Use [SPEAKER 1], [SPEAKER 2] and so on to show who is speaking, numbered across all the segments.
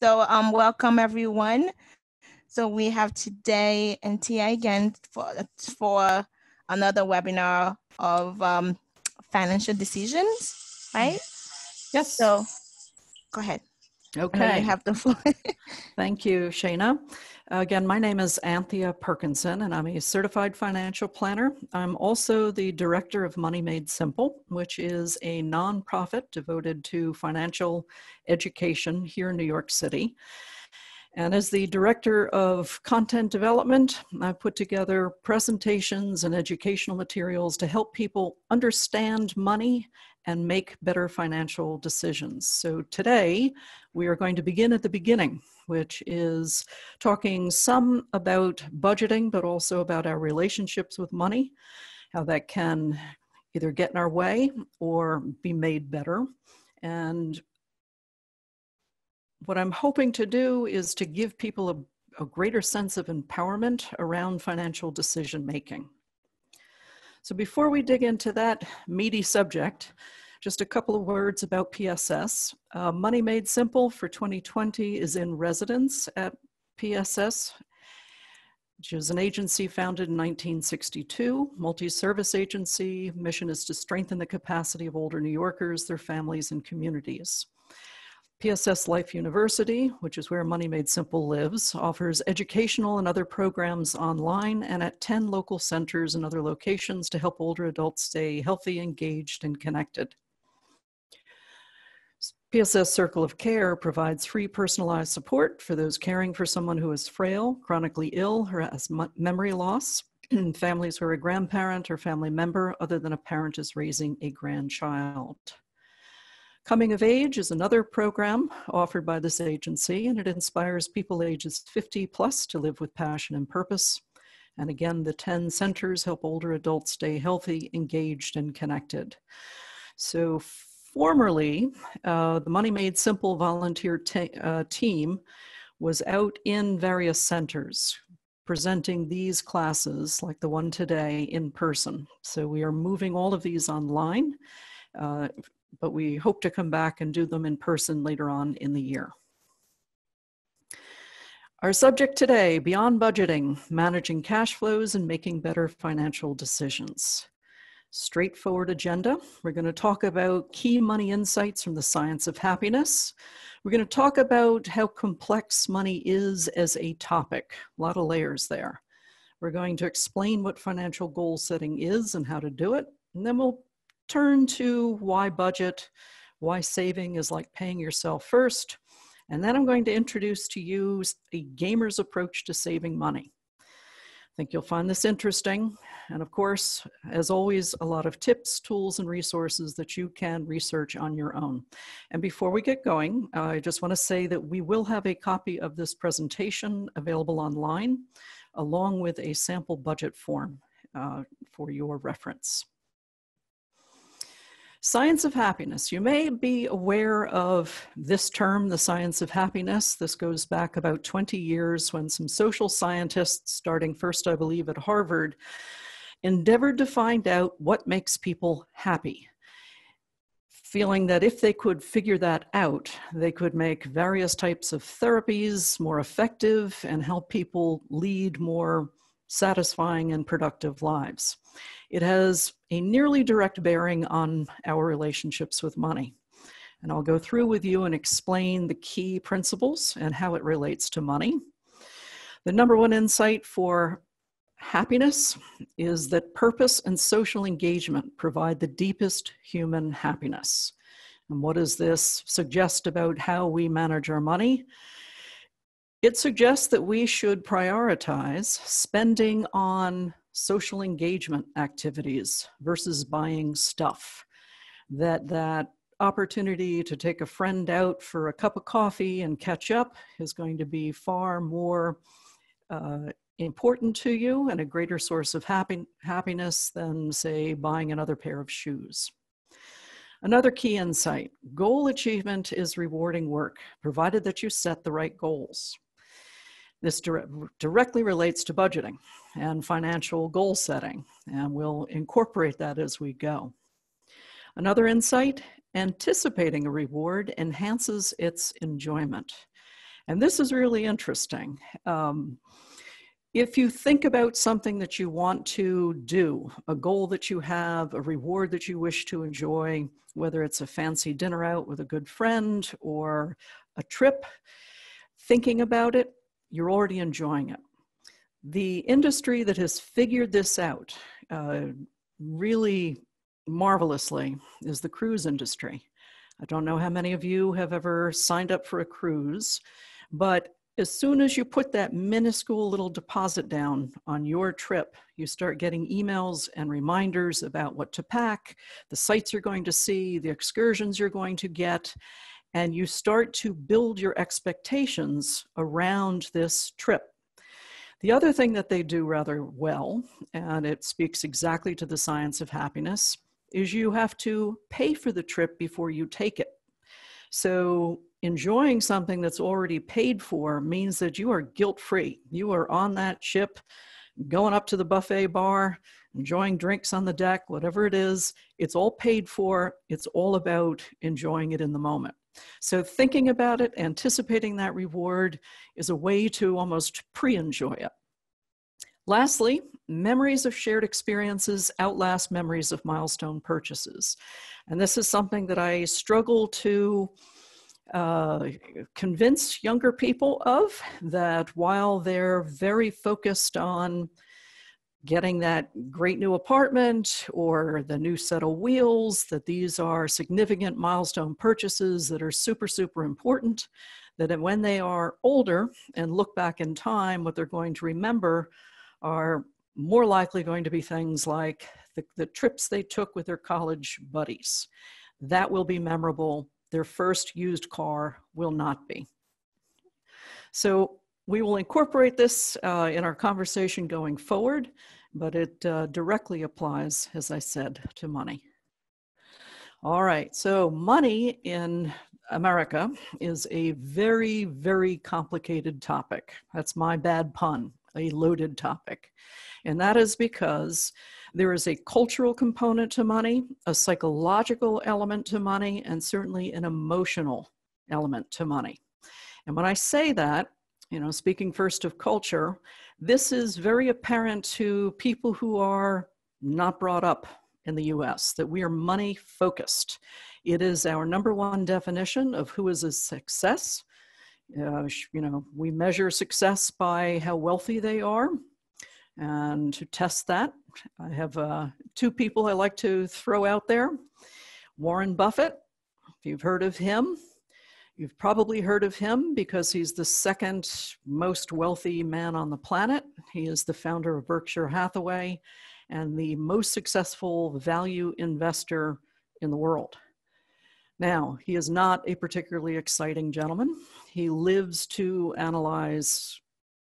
[SPEAKER 1] So welcome everyone. So we have today Anthea again for another webinar of financial decisions, right?
[SPEAKER 2] Yes.
[SPEAKER 1] So go ahead.
[SPEAKER 2] Okay.
[SPEAKER 1] You have the floor.
[SPEAKER 2] Thank you, Shayna. Again, my name is Anthea Perkinson, and I'm a certified financial planner. I'm also the director of Money Made Simple, which is a nonprofit devoted to financial education here in New York City. And as the director of content development, I've put together presentations and educational materials to help people understand money and make better financial decisions. So today, we are going to begin at the beginning, which is talking some about budgeting, but also about our relationships with money, how that can either get in our way or be made better. And what I'm hoping to do is to give people a greater sense of empowerment around financial decision making. So before we dig into that meaty subject, just a couple of words about PSS. Money Made Simple for 2020 is in residence at PSS, which is an agency founded in 1962, multi-service agency. Mission is to strengthen the capacity of older New Yorkers, their families, and communities. PSS Life University, which is where Money Made Simple lives, offers educational and other programs online and at 10 local centers and other locations to help older adults stay healthy, engaged, and connected. PSS Circle of Care provides free personalized support for those caring for someone who is frail, chronically ill, or has memory loss, families who are a grandparent or family member other than a parent is raising a grandchild. Coming of Age is another program offered by this agency, and it inspires people ages 50 plus to live with passion and purpose. And again, the 10 centers help older adults stay healthy, engaged, and connected. So formerly, the Money Made Simple volunteer team was out in various centers presenting these classes, like the one today, in person. So we are moving all of these online. But we hope to come back and do them in person later on in the year. Our subject today, beyond budgeting, managing cash flows and making better financial decisions. Straightforward agenda. We're going to talk about key money insights from the science of happiness. We're going to talk about how complex money is as a topic. A lot of layers there. We're going to explain what financial goal setting is and how to do it. And then we'll turn to why budget, why saving is like paying yourself first. And then I'm going to introduce to you a gamer's approach to saving money. I think you'll find this interesting. And of course, as always, a lot of tips, tools, and resources that you can research on your own. And before we get going, I just want to say that we will have a copy of this presentation available online, along with a sample budget form for your reference. Science of happiness. You may be aware of this term, the science of happiness. This goes back about 20 years when some social scientists, starting first, I believe, at Harvard, endeavored to find out what makes people happy, feeling that if they could figure that out, they could make various types of therapies more effective and help people lead more satisfying and productive lives. It has a nearly direct bearing on our relationships with money. And I'll go through with you and explain the key principles and how it relates to money. The number one insight for happiness is that purpose and social engagement provide the deepest human happiness. And what does this suggest about how we manage our money? It suggests that we should prioritize spending on social engagement activities versus buying stuff. That opportunity to take a friend out for a cup of coffee and catch up is going to be far more important to you and a greater source of happiness than, say, buying another pair of shoes. Another key insight, goal achievement is rewarding work, provided that you set the right goals. This directly relates to budgeting and financial goal setting, and we'll incorporate that as we go. Another insight, anticipating a reward enhances its enjoyment. And this is really interesting. If you think about something that you want to do, a goal that you have, a reward that you wish to enjoy, whether it's a fancy dinner out with a good friend or a trip, thinking about it, you're already enjoying it. The industry that has figured this out really marvelously is the cruise industry. I don't know how many of you have ever signed up for a cruise, but as soon as you put that minuscule little deposit down on your trip, you start getting emails and reminders about what to pack, the sites you're going to see, the excursions you're going to get, and you start to build your expectations around this trip. The other thing that they do rather well, and it speaks exactly to the science of happiness, is you have to pay for the trip before you take it. So enjoying something that's already paid for means that you are guilt-free. You are on that ship, going up to the buffet bar, enjoying drinks on the deck, whatever it is, it's all paid for. It's all about enjoying it in the moment. So thinking about it, anticipating that reward is a way to almost pre-enjoy it. Lastly, memories of shared experiences outlast memories of milestone purchases. And this is something that I struggle to convince younger people of, that while they're very focused on getting that great new apartment or the new set of wheels, that these are significant milestone purchases that are super, super important, that when they are older and look back in time, what they're going to remember are more likely going to be things like the trips they took with their college buddies. That will be memorable. Their first used car will not be. So we will incorporate this in our conversation going forward, but it directly applies, as I said, to money. All right, so money in America is a very, very complicated topic. That's my bad pun, a loaded topic. And that is because there is a cultural component to money, a psychological element to money, and certainly an emotional element to money. And when I say that, speaking first of culture, this is very apparent to people who are not brought up in the US, that we are money focused. It is our number one definition of who is a success. We measure success by how wealthy they are. And to test that, I have two people I like to throw out there. Warren Buffett, if you've heard of him, you've probably heard of him because he's the second most wealthy man on the planet. He is the founder of Berkshire Hathaway and the most successful value investor in the world. Now, he is not a particularly exciting gentleman. He lives to analyze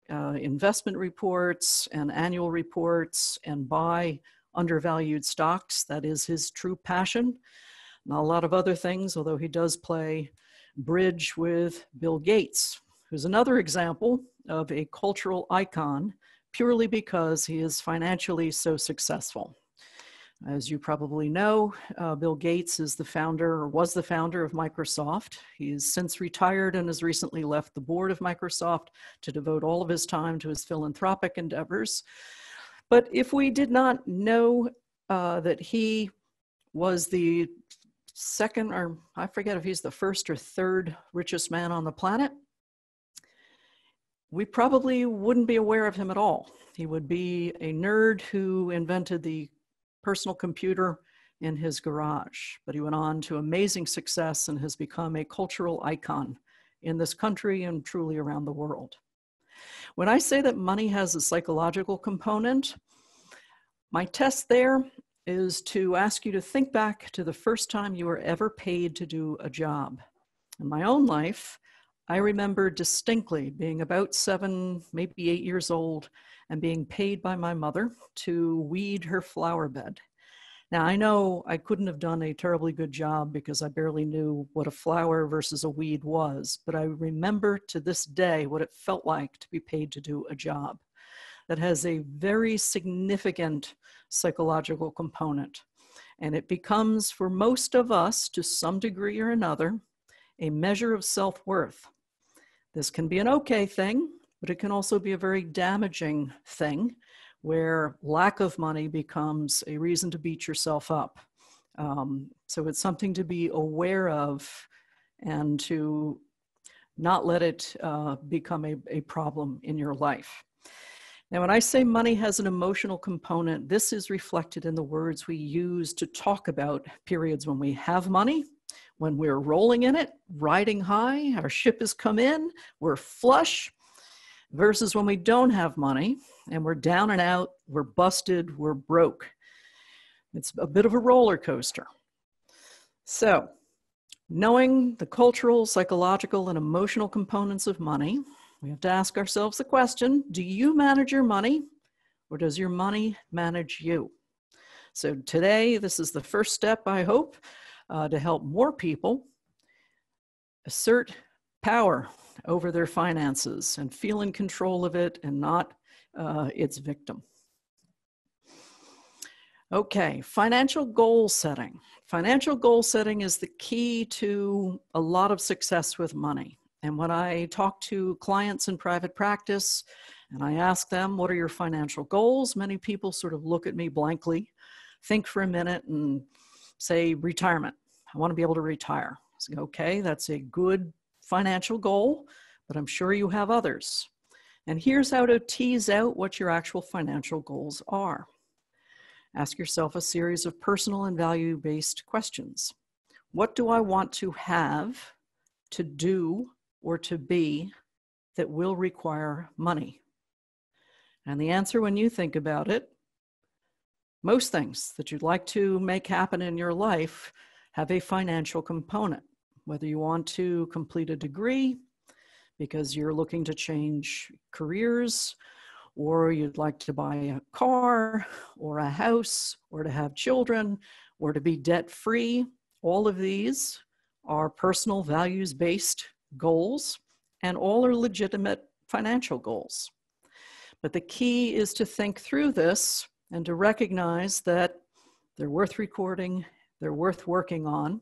[SPEAKER 2] investment reports and annual reports and buy undervalued stocks. That is his true passion. Not a lot of other things, although he does play bridge with Bill Gates, who's another example of a cultural icon purely because he is financially so successful. As you probably know, Bill Gates is the founder, or was the founder of Microsoft. He's since retired and has recently left the board of Microsoft to devote all of his time to his philanthropic endeavors. But if we did not know that he was the second, or I forget if he's the first or third richest man on the planet, we probably wouldn't be aware of him at all. He would be a nerd who invented the personal computer in his garage, but he went on to amazing success and has become a cultural icon in this country and truly around the world. When I say that money has a psychological component, my test there is to ask you to think back to the first time you were ever paid to do a job. In my own life, I remember distinctly being about 7, maybe 8 years old and being paid by my mother to weed her flower bed. Now, I know I couldn't have done a terribly good job because I barely knew what a flower versus a weed was, but I remember to this day what it felt like to be paid to do a job. That has a very significant psychological component. And it becomes, for most of us, to some degree or another, a measure of self-worth. This can be an okay thing, but it can also be a very damaging thing where lack of money becomes a reason to beat yourself up. So it's something to be aware of and to not let it become a problem in your life. Now, when I say money has an emotional component, this is reflected in the words we use to talk about periods when we have money, when we're rolling in it, riding high, our ship has come in, we're flush, versus when we don't have money and we're down and out, we're busted, we're broke. It's a bit of a roller coaster. So, knowing the cultural, psychological, and emotional components of money, we have to ask ourselves the question, do you manage your money or does your money manage you? So today, this is the first step, I hope, to help more people assert power over their finances and feel in control of it and not its victim. Okay, financial goal setting. Financial goal setting is the key to a lot of success with money. And when I talk to clients in private practice and I ask them, what are your financial goals? Many people sort of look at me blankly, think for a minute and say, retirement. I want to be able to retire. I say, okay, that's a good financial goal, but I'm sure you have others. And here's how to tease out what your actual financial goals are. Ask yourself a series of personal and value-based questions. What do I want to have, to do, or to be that will require money? And the answer, when you think about it, most things that you'd like to make happen in your life have a financial component. Whether you want to complete a degree because you're looking to change careers, or you'd like to buy a car or a house, or to have children, or to be debt-free, all of these are personal values-based goals, and all are legitimate financial goals. But the key is to think through this and to recognize that they're worth recording, they're worth working on.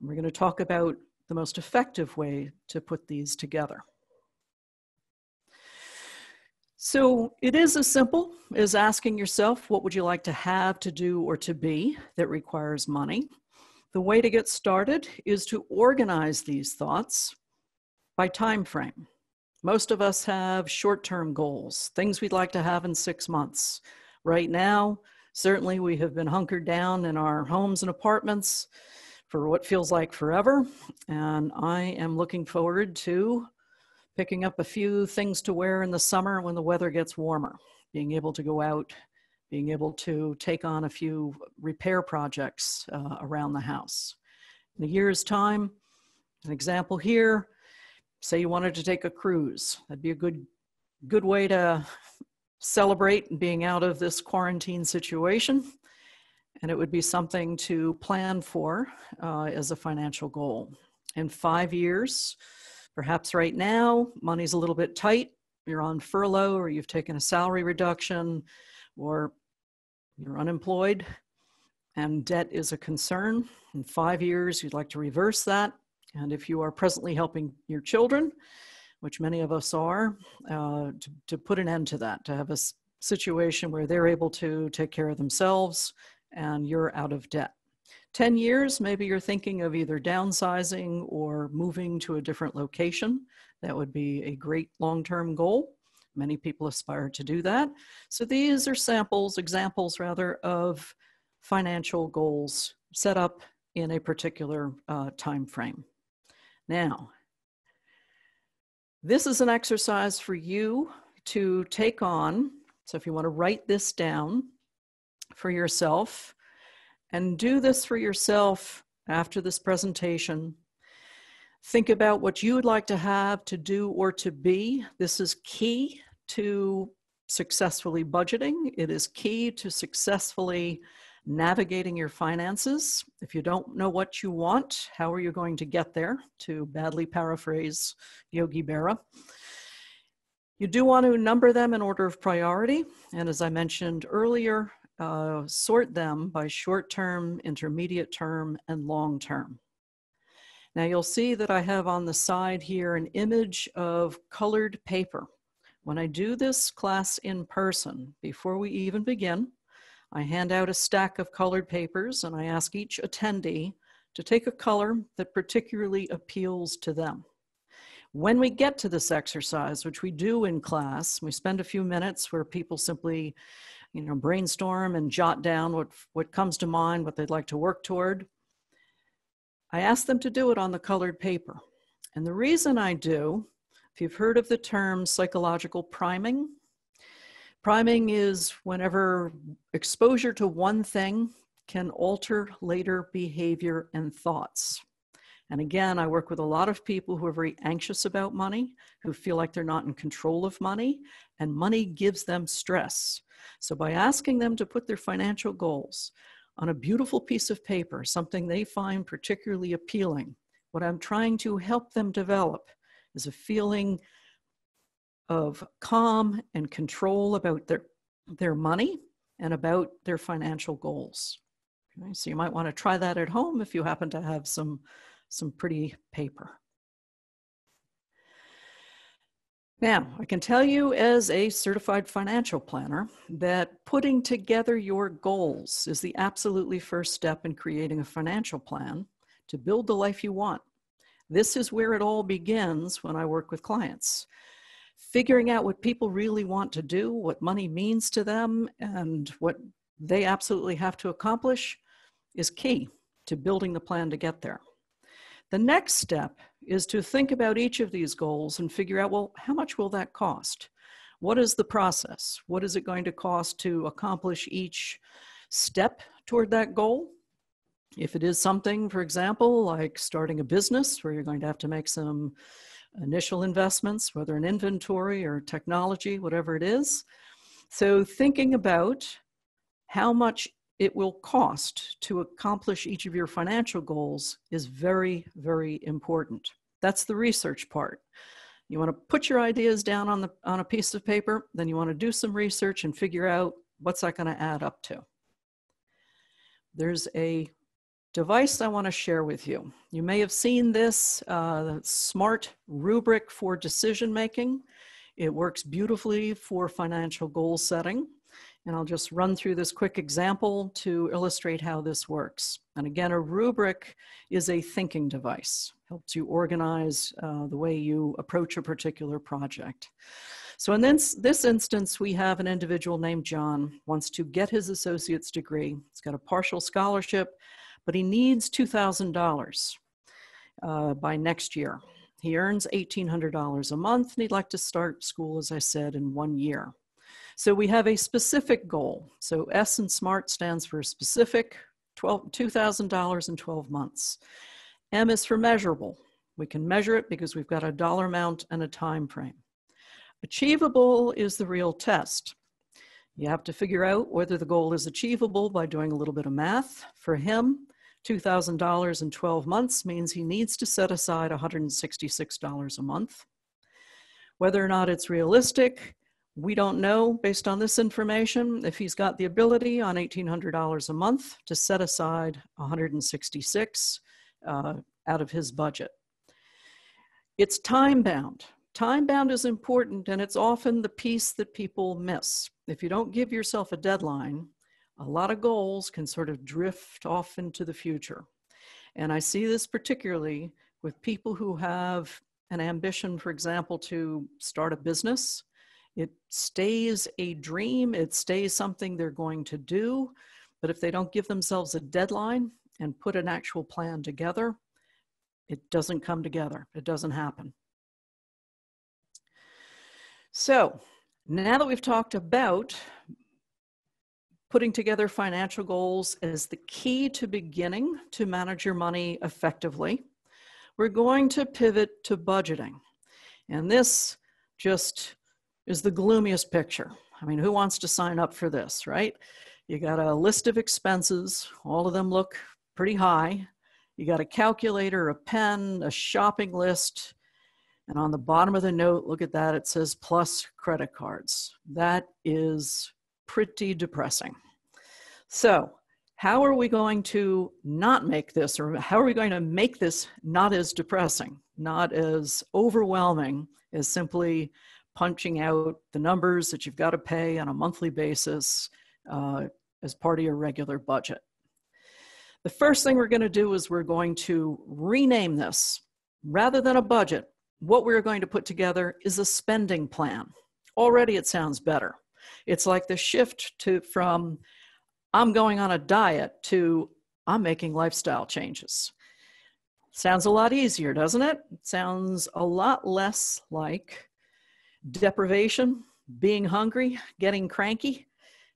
[SPEAKER 2] And we're going to talk about the most effective way to put these together. So it is as simple as asking yourself, what would you like to have, to do, or to be that requires money? The way to get started is to organize these thoughts by time frame. Most of us have short-term goals, things we'd like to have in 6 months. Right now, certainly we have been hunkered down in our homes and apartments for what feels like forever, and I am looking forward to picking up a few things to wear in the summer when the weather gets warmer, being able to go out, being able to take on a few repair projects around the house. In a year's time, an example here, say you wanted to take a cruise. That'd be a good way to celebrate being out of this quarantine situation. And it would be something to plan for as a financial goal. In 5 years, perhaps right now, money's a little bit tight, you're on furlough, or you've taken a salary reduction, or you're unemployed, and debt is a concern. In 5 years, you'd like to reverse that. And if you are presently helping your children, which many of us are, to put an end to that, to have a situation where they're able to take care of themselves and you're out of debt. 10 years, maybe you're thinking of either downsizing or moving to a different location. That would be a great long-term goal. Many people aspire to do that. So these are examples rather, of financial goals set up in a particular time frame. Now, this is an exercise for you to take on. So if you want to write this down for yourself, and do this for yourself after this presentation. Think about what you would like to have, to do, or to be. This is key to successfully budgeting. It is key to successfully navigating your finances. If you don't know what you want, how are you going to get there? To badly paraphrase Yogi Berra. You do want to number them in order of priority. And as I mentioned earlier, sort them by short-term, intermediate term, and long-term. Now you'll see that I have on the side here an image of colored paper. When I do this class in person, before we even begin, I hand out a stack of colored papers and I ask each attendee to take a color that particularly appeals to them. When we get to this exercise, which we do in class, we spend a few minutes where people simply, brainstorm and jot down what comes to mind, what they'd like to work toward. I ask them to do it on the colored paper. And the reason I do, if you've heard of the term psychological priming, priming is whenever exposure to one thing can alter later behavior and thoughts. And again, I work with a lot of people who are very anxious about money, who feel like they're not in control of money, and money gives them stress. So by asking them to put their financial goals on a beautiful piece of paper, something they find particularly appealing, what I'm trying to help them develop is a feeling of calm and control about their money and about their financial goals. Okay, so you might want to try that at home if you happen to have some pretty paper. Now, I can tell you as a certified financial planner that putting together your goals is the absolutely first step in creating a financial plan to build the life you want. This is where it all begins when I work with clients. Figuring out what people really want to do, what money means to them, and what they absolutely have to accomplish is key to building the plan to get there. The next step is to think about each of these goals and figure out, well, how much will that cost? What is the process? What is it going to cost to accomplish each step toward that goal? If it is something, for example, like starting a business where you're going to have to make some initial investments, whether in inventory or technology, whatever it is. So thinking about how much it will cost to accomplish each of your financial goals is very, very important. That's the research part. You want to put your ideas down on a piece of paper, then you want to do some research and figure out what's that going to add up to. There's a device I want to share with you. You may have seen this smart rubric for decision making. It works beautifully for financial goal setting. And I'll just run through this quick example to illustrate how this works. And again, a rubric is a thinking device. Helps you organize the way you approach a particular project. So in this instance, we have an individual named John, wants to get his associate's degree. He's got a partial scholarship, but he needs $2,000 by next year. He earns $1,800 a month, and he'd like to start school, as I said, in 1 year. So we have a specific goal. So S in SMART stands for specific, $2,000 in 12 months. M is for measurable. We can measure it because we've got a dollar amount and a time frame. Achievable is the real test. You have to figure out whether the goal is achievable by doing a little bit of math. For him, $2,000 in 12 months means he needs to set aside $166 a month. Whether or not it's realistic, we don't know, based on this information, if he's got the ability on $1,800 a month to set aside $166 out of his budget. It's time-bound. Time-bound is important, and it's often the piece that people miss. If you don't give yourself a deadline, a lot of goals can sort of drift off into the future. And I see this particularly with people who have an ambition, for example, to start a business. It stays a dream, it stays something they're going to do, but if they don't give themselves a deadline and put an actual plan together, it doesn't come together, it doesn't happen. So now that we've talked about putting together financial goals as the key to beginning to manage your money effectively, we're going to pivot to budgeting. And this just is the gloomiest picture. I mean, who wants to sign up for this, right? You got a list of expenses. All of them look pretty high. You got a calculator, a pen, a shopping list. And on the bottom of the note, look at that, it says plus credit cards. That is pretty depressing. So How are we going to not make this, or how are we going to make this not as depressing, not as overwhelming as simply punching out the numbers that you've got to pay on a monthly basis as part of your regular budget? The first thing we're going to do is we're going to rename this. Rather than a budget, what we're going to put together is a spending plan. Already it sounds better. It's like the shift from I'm going on a diet to I'm making lifestyle changes. Sounds a lot easier, doesn't it? It sounds a lot less like deprivation, being hungry, getting cranky.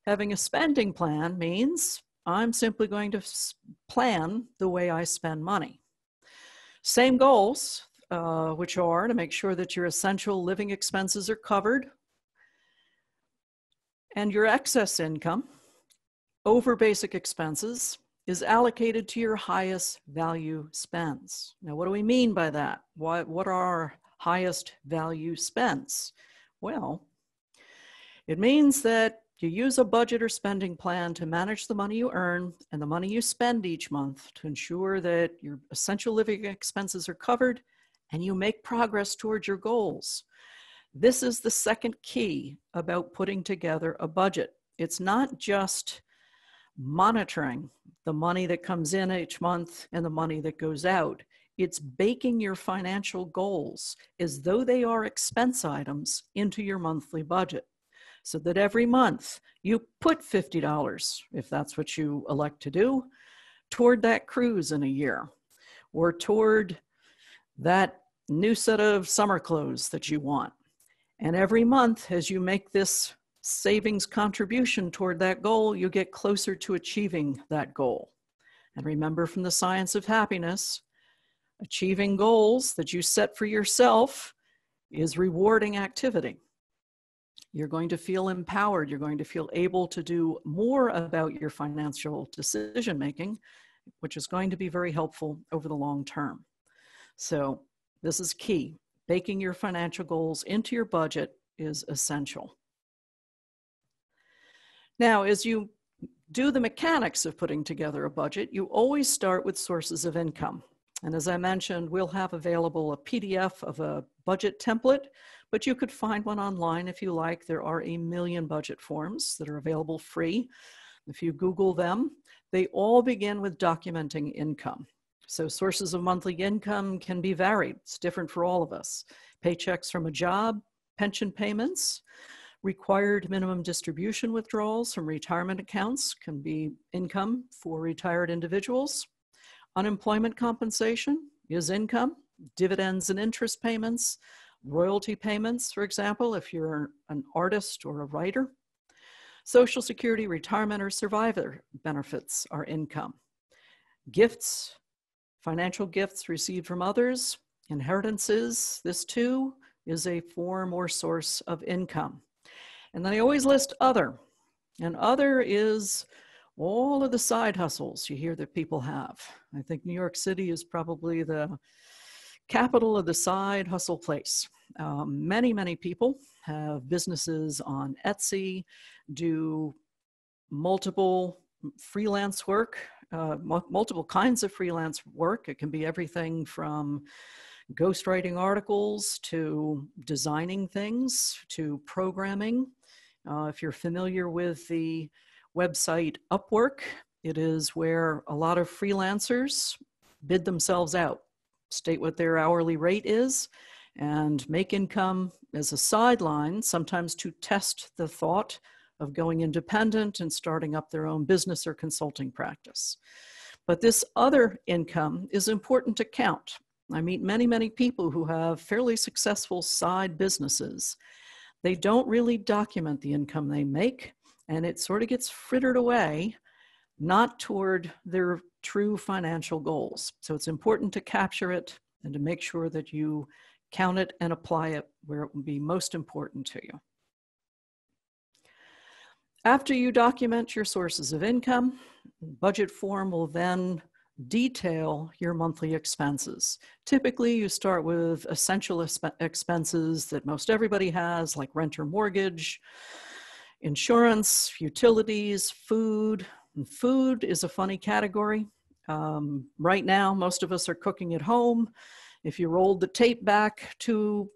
[SPEAKER 2] Having a spending plan means I'm simply going to plan the way I spend money. Same goals, which are to make sure that your essential living expenses are covered and your excess income over basic expenses is allocated to your highest value spends. Now, what do we mean by that? What are our highest value spends? Well, it means that you use a budget or spending plan to manage the money you earn and the money you spend each month to ensure that your essential living expenses are covered and you make progress towards your goals. This is the second key about putting together a budget. It's not just monitoring the money that comes in each month and the money that goes out. It's baking your financial goals as though they are expense items into your monthly budget, so that every month you put $50, if that's what you elect to do, toward that cruise in a year, or toward that new set of summer clothes that you want. And every month, as you make this savings contribution toward that goal, you get closer to achieving that goal. And remember from the science of happiness, achieving goals that you set for yourself is rewarding activity. You're going to feel empowered. You're going to feel able to do more about your financial decision making, which is going to be very helpful over the long term. So this is key. Baking your financial goals into your budget is essential. Now, as you do the mechanics of putting together a budget, you always start with sources of income. And as I mentioned, we'll have available a PDF of a budget template, but you could find one online if you like. There are a million budget forms that are available free. If you Google them, they all begin with documenting income. So sources of monthly income can be varied. It's different for all of us. Paychecks from a job, pension payments, required minimum distribution withdrawals from retirement accounts can be income for retired individuals. Unemployment compensation is income. Dividends and interest payments, royalty payments, for example, if you're an artist or a writer. Social Security, retirement, or survivor benefits are income. Gifts, financial gifts received from others, inheritances, this too is a form or source of income. And then I always list other, and other is all of the side hustles you hear that people have. I think New York City is probably the capital of the side hustle place. Many people have businesses on Etsy, do multiple freelance work, multiple kinds of freelance work. It can be everything from ghostwriting articles to designing things to programming. If you're familiar with the website Upwork, it is where a lot of freelancers bid themselves out, state what their hourly rate is, and make income as a sideline, sometimes to test the thought of going independent and starting up their own business or consulting practice. But this other income is important to count. I meet many people who have fairly successful side businesses. They don't really document the income they make, and it sort of gets frittered away, not toward their true financial goals. So it's important to capture it and to make sure that you count it and apply it where it will be most important to you. After you document your sources of income, budget form will then detail your monthly expenses. Typically, you start with essential expenses that most everybody has, like rent or mortgage, insurance, utilities, food, And food is a funny category. Right now, most of us are cooking at home. If you rolled the tape back 2-3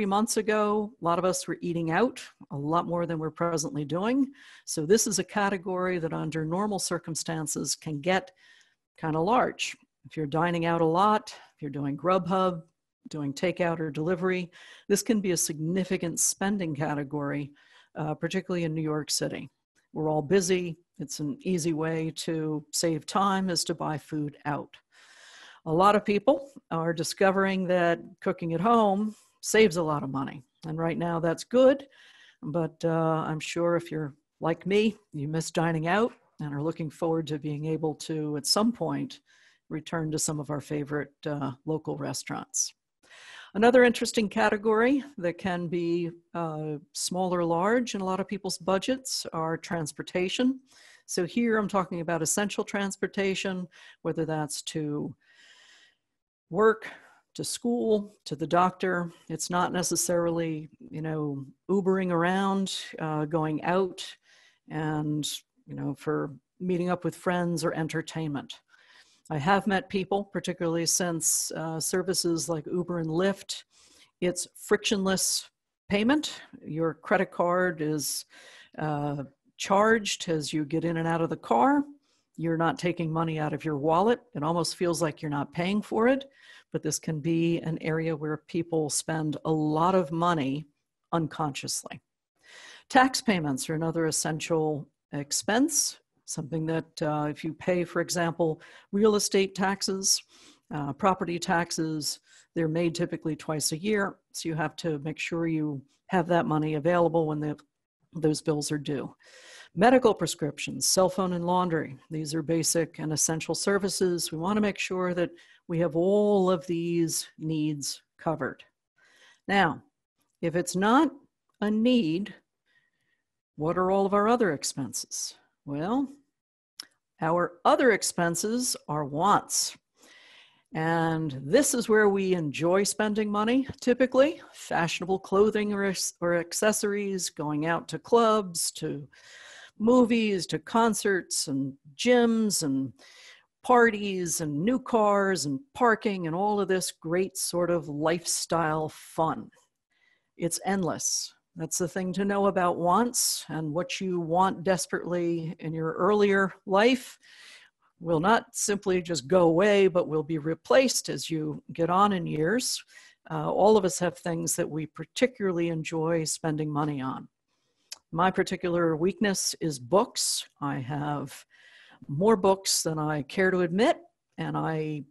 [SPEAKER 2] months ago, a lot of us were eating out a lot more than we're presently doing. So this is a category that under normal circumstances can get kind of large. If you're dining out a lot, if you're doing Grubhub, doing takeout or delivery, this can be a significant spending category, particularly in New York City. We're all busy. It's an easy way to save time is to buy food out. A lot of people are discovering that cooking at home saves a lot of money. And right now that's good. But I'm sure if you're like me, you miss dining out and are looking forward to being able to, at some point, return to some of our favorite local restaurants. Another interesting category that can be small or large in a lot of people's budgets are transportation. So here I'm talking about essential transportation, whether that's to work, to school, to the doctor. It's not necessarily, Ubering around, going out and, for meeting up with friends or entertainment. I have met people, particularly since services like Uber and Lyft, it's frictionless payment. Your credit card is charged as you get in and out of the car. You're not taking money out of your wallet. It almost feels like you're not paying for it, but this can be an area where people spend a lot of money unconsciously. Tax payments are another essential expense. Something that if you pay, for example, real estate taxes, property taxes, they're made typically twice a year. So you have to make sure you have that money available when those bills are due. Medical prescriptions, cell phone and laundry. These are basic and essential services. We want to make sure that we have all of these needs covered. Now, if it's not a need, what are all of our other expenses? Well, our other expenses are wants. And this is where we enjoy spending money, typically. Fashionable clothing or accessories, going out to clubs, to movies, to concerts and gyms and parties and new cars and parking and all of this great sort of lifestyle fun. It's endless. That's the thing to know about wants, and what you want desperately in your earlier life will not simply just go away, but will be replaced as you get on in years. All of us have things that we particularly enjoy spending money on. My particular weakness is books. I have more books than I care to admit, and I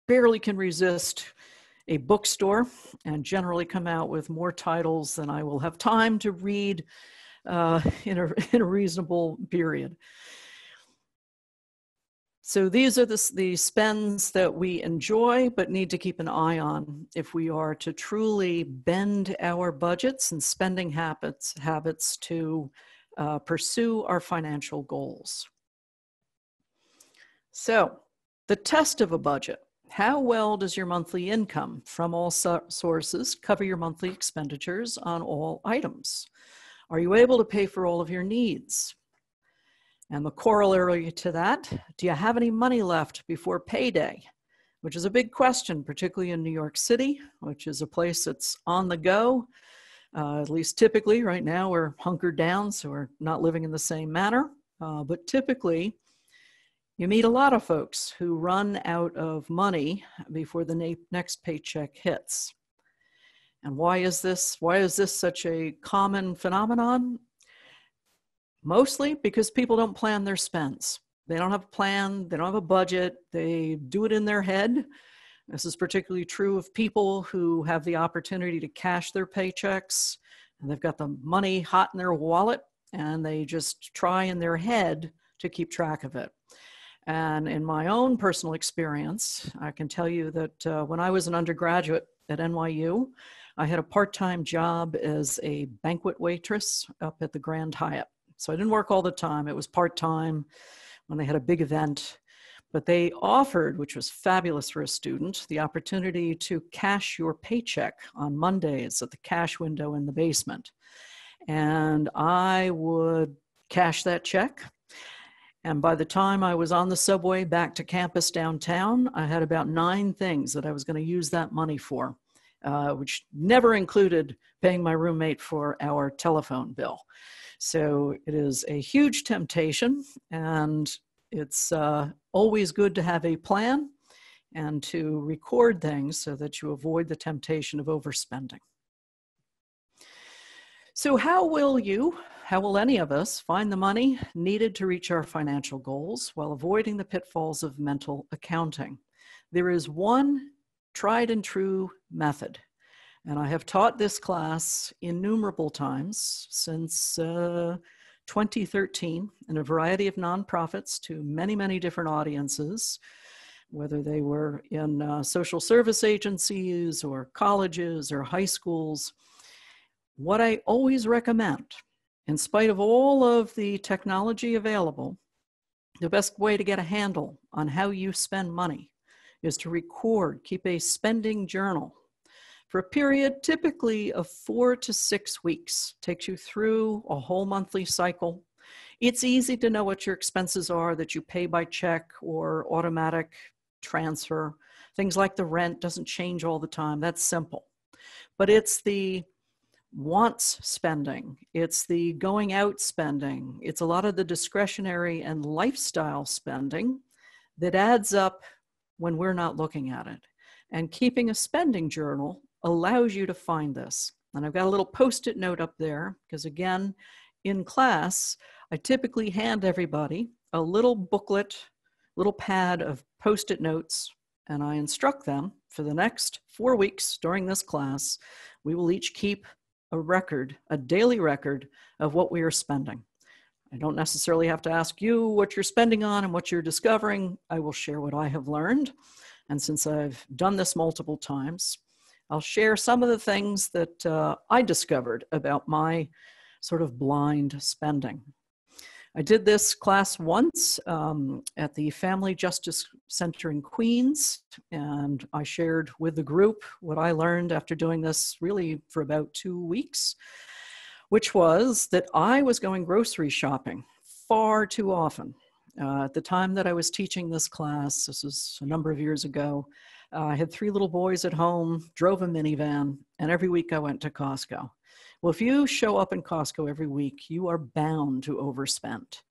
[SPEAKER 2] barely can resist a bookstore and generally come out with more titles than I will have time to read in a reasonable period. So these are the spends that we enjoy but need to keep an eye on if we are to truly bend our budgets and spending habits to pursue our financial goals. So the test of a budget. How well does your monthly income from all sources cover your monthly expenditures on all items? Are you able to pay for all of your needs? And the corollary to that, do you have any money left before payday? Which is a big question, particularly in New York City, which is a place that's on the go. At least typically, right now we're hunkered down, so we're not living in the same manner. But typically, you meet a lot of folks who run out of money before the next paycheck hits. And why is this? Why is this such a common phenomenon? Mostly because people don't plan their spends. They don't have a plan, they don't have a budget, they do it in their head. This is particularly true of people who have the opportunity to cash their paychecks, and they've got the money hot in their wallet, and they just try in their head to keep track of it. And in my own personal experience, I can tell you that when I was an undergraduate at NYU, I had a part-time job as a banquet waitress up at the Grand Hyatt. So I didn't work all the time. It was part-time when they had a big event. But they offered, which was fabulous for a student, the opportunity to cash your paycheck on Mondays at the cash window in the basement. And I would cash that check. And by the time I was on the subway back to campus downtown, I had about 9 things that I was going to use that money for, which never included paying my roommate for our telephone bill. So it is a huge temptation, and it's always good to have a plan and to record things so that you avoid the temptation of overspending. So how will any of us find the money needed to reach our financial goals while avoiding the pitfalls of mental accounting? There is one tried and true method, and I have taught this class innumerable times since 2013 in a variety of nonprofits to many, many different audiences, whether they were in social service agencies or colleges or high schools. What I always recommend, in spite of all of the technology available, the best way to get a handle on how you spend money is to keep a spending journal for a period typically of 4 to 6 weeks. Takes you through a whole monthly cycle. It's easy to know what your expenses are that you pay by check or automatic transfer. Things like the rent doesn't change all the time. That's simple. But it's the wants spending, it's the going out spending, it's a lot of the discretionary and lifestyle spending that adds up when we're not looking at it. And keeping a spending journal allows you to find this. And I've got a little post-it note up there because, again, in class, I typically hand everybody a little booklet, little pad of post-it notes, and I instruct them for the next 4 weeks during this class, we will each keep a daily record of what we are spending. I don't necessarily have to ask you what you're spending on and what you're discovering. I will share what I have learned. And since I've done this multiple times, I'll share some of the things that I discovered about my sort of blind spending. I did this class once at the Family Justice Center in Queens, and I shared with the group what I learned after doing this really for about 2 weeks, which was that I was going grocery shopping far too often. At the time that I was teaching this class, this was a number of years ago, I had 3 little boys at home, drove a minivan, and every week I went to Costco. Well, if you show up in Costco every week, you are bound to overspend.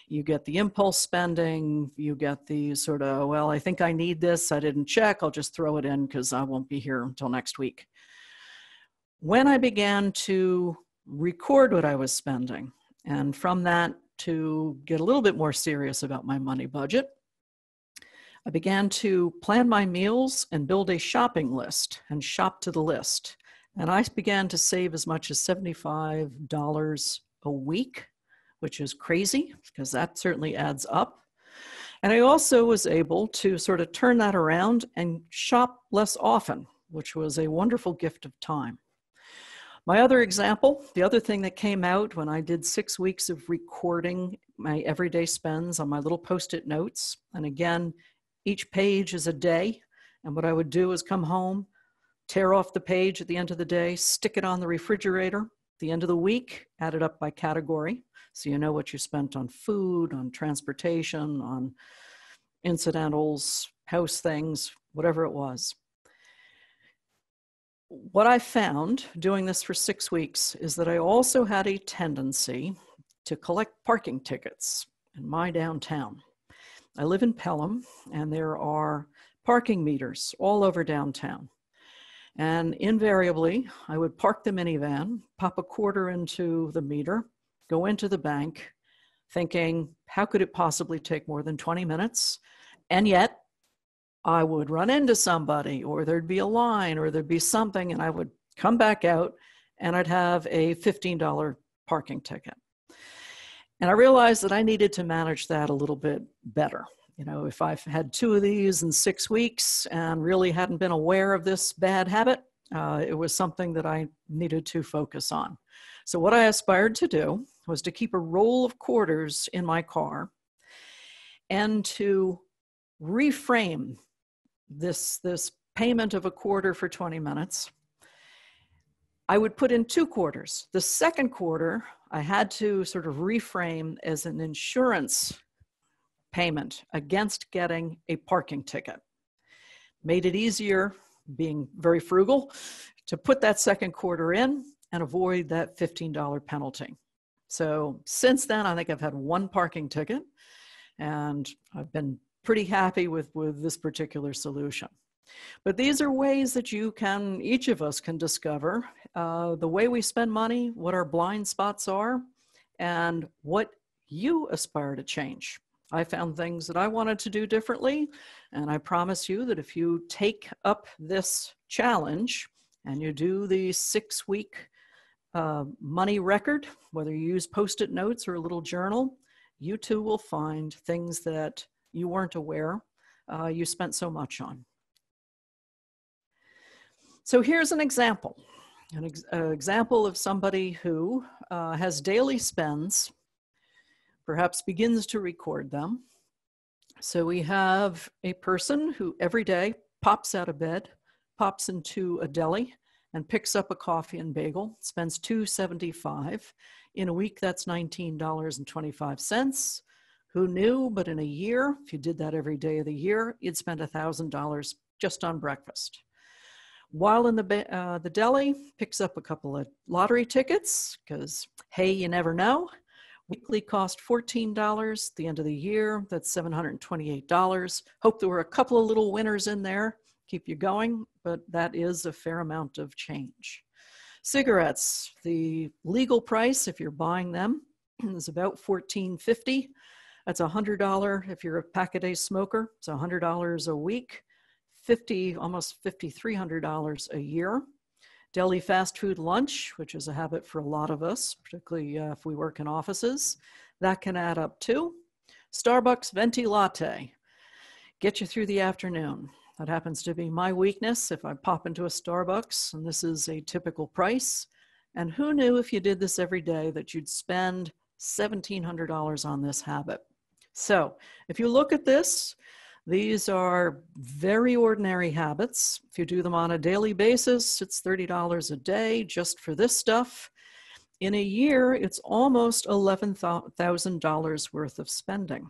[SPEAKER 2] You get the impulse spending, you get the sort of, well, I think I need this, I didn't check, I'll just throw it in because I won't be here until next week. When I began to record what I was spending, and from that to get a little bit more serious about my money budget, I began to plan my meals and build a shopping list and shop to the list. And I began to save as much as $75 a week, which is crazy because that certainly adds up. And I also was able to sort of turn that around and shop less often, which was a wonderful gift of time. My other example, the other thing that came out when I did 6 weeks of recording my everyday spends on my little Post-it notes, and again, each page is a day, and what I would do is come home, tear off the page at the end of the day, stick it on the refrigerator. At the end of the week, add it up by category. So you know what you spent on food, on transportation, on incidentals, house things, whatever it was. What I found doing this for 6 weeks is that I also had a tendency to collect parking tickets in my downtown. I live in Pelham, and there are parking meters all over downtown. And invariably, I would park the minivan, pop a quarter into the meter, go into the bank, thinking, how could it possibly take more than 20 minutes? And yet, I would run into somebody, or there'd be a line, or there'd be something, and I would come back out, and I'd have a $15 parking ticket. And I realized that I needed to manage that a little bit better. You know, if I've had 2 of these in 6 weeks and really hadn't been aware of this bad habit, it was something that I needed to focus on. So what I aspired to do was to keep a roll of quarters in my car and to reframe this payment of a quarter for 20 minutes. I would put in 2 quarters. The second quarter, I had to sort of reframe as an insurance payment against getting a parking ticket. Made it easier, being very frugal, to put that second quarter in and avoid that $15 penalty. So since then, I think I've had one parking ticket, and I've been pretty happy with this particular solution. But these are ways that each of us can discover the way we spend money, what our blind spots are, and what you aspire to change. I found things that I wanted to do differently, and I promise you that if you take up this challenge and you do the 6-week money record, whether you use Post-it notes or a little journal, you too will find things that you weren't aware you spent so much on. So here's an example of somebody who has daily spends, perhaps begins to record them. So we have a person who every day pops out of bed, pops into a deli, and picks up a coffee and bagel, spends $2.75. In a week, that's $19.25. Who knew? But in a year, if you did that every day of the year, you'd spend $1,000 just on breakfast. While in the deli, picks up a couple of lottery tickets, because, hey, you never know. Weekly cost $14. At the end of the year, that's $728. Hope there were a couple of little winners in there. Keep you going, but that is a fair amount of change. Cigarettes, the legal price, if you're buying them, is about $14.50. That's $100 if you're a pack-a-day smoker. It's $100 a week, almost $5,300 a year. Deli fast food lunch, which is a habit for a lot of us, particularly if we work in offices, that can add up too. Starbucks venti latte, get you through the afternoon. That happens to be my weakness if I pop into a Starbucks, and this is a typical price. And who knew if you did this every day that you'd spend $1,700 on this habit? So if you look at this, these are very ordinary habits. If you do them on a daily basis, it's $30 a day just for this stuff. In a year, it's almost $11,000 worth of spending.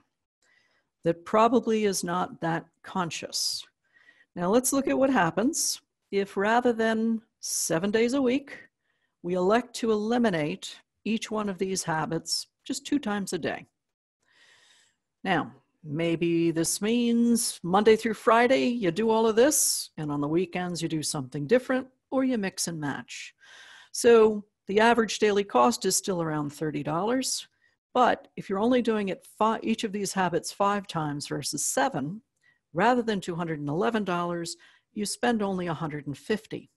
[SPEAKER 2] That probably is not that conscious. Now let's look at what happens if, rather than 7 days a week, we elect to eliminate each one of these habits just 2 times a day. Now, maybe this means Monday through Friday, you do all of this, and on the weekends, you do something different, or you mix and match. So the average daily cost is still around $30, but if you're only doing it each of these habits 5 times versus 7, rather than $211, you spend only $150.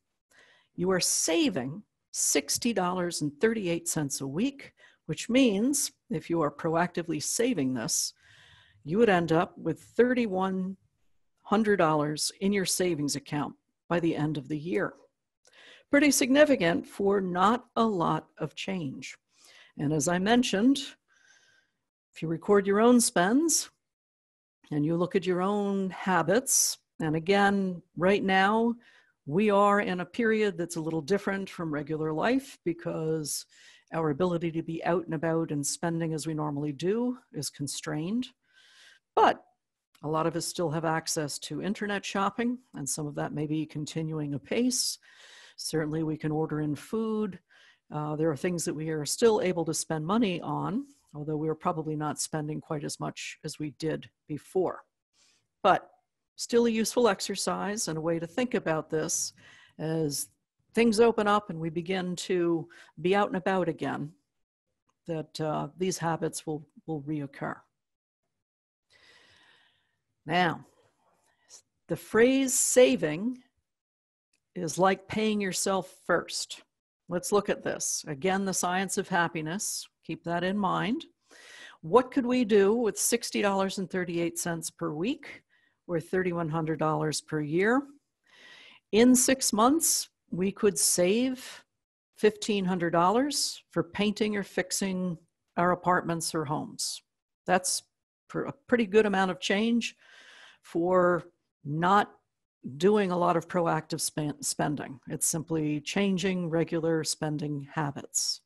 [SPEAKER 2] You are saving $60.38 a week, which means if you are proactively saving this, you would end up with $3,100 in your savings account by the end of the year. Pretty significant for not a lot of change. And as I mentioned, if you record your own spends and you look at your own habits, and again, right now, we are in a period that's a little different from regular life because our ability to be out and about and spending as we normally do is constrained. But a lot of us still have access to internet shopping, and some of that may be continuing apace. Certainly we can order in food. There are things that we are still able to spend money on, although we're probably not spending quite as much as we did before. But still a useful exercise and a way to think about this as things open up and we begin to be out and about again, that these habits will reoccur. Now, the phrase saving is like paying yourself first. Let's look at this. Again, the science of happiness. Keep that in mind. What could we do with $60.38 per week or $3,100 per year? In 6 months, we could save $1,500 for painting or fixing our apartments or homes. That's a pretty good amount of change for not doing a lot of proactive spending. It's simply changing regular spending habits.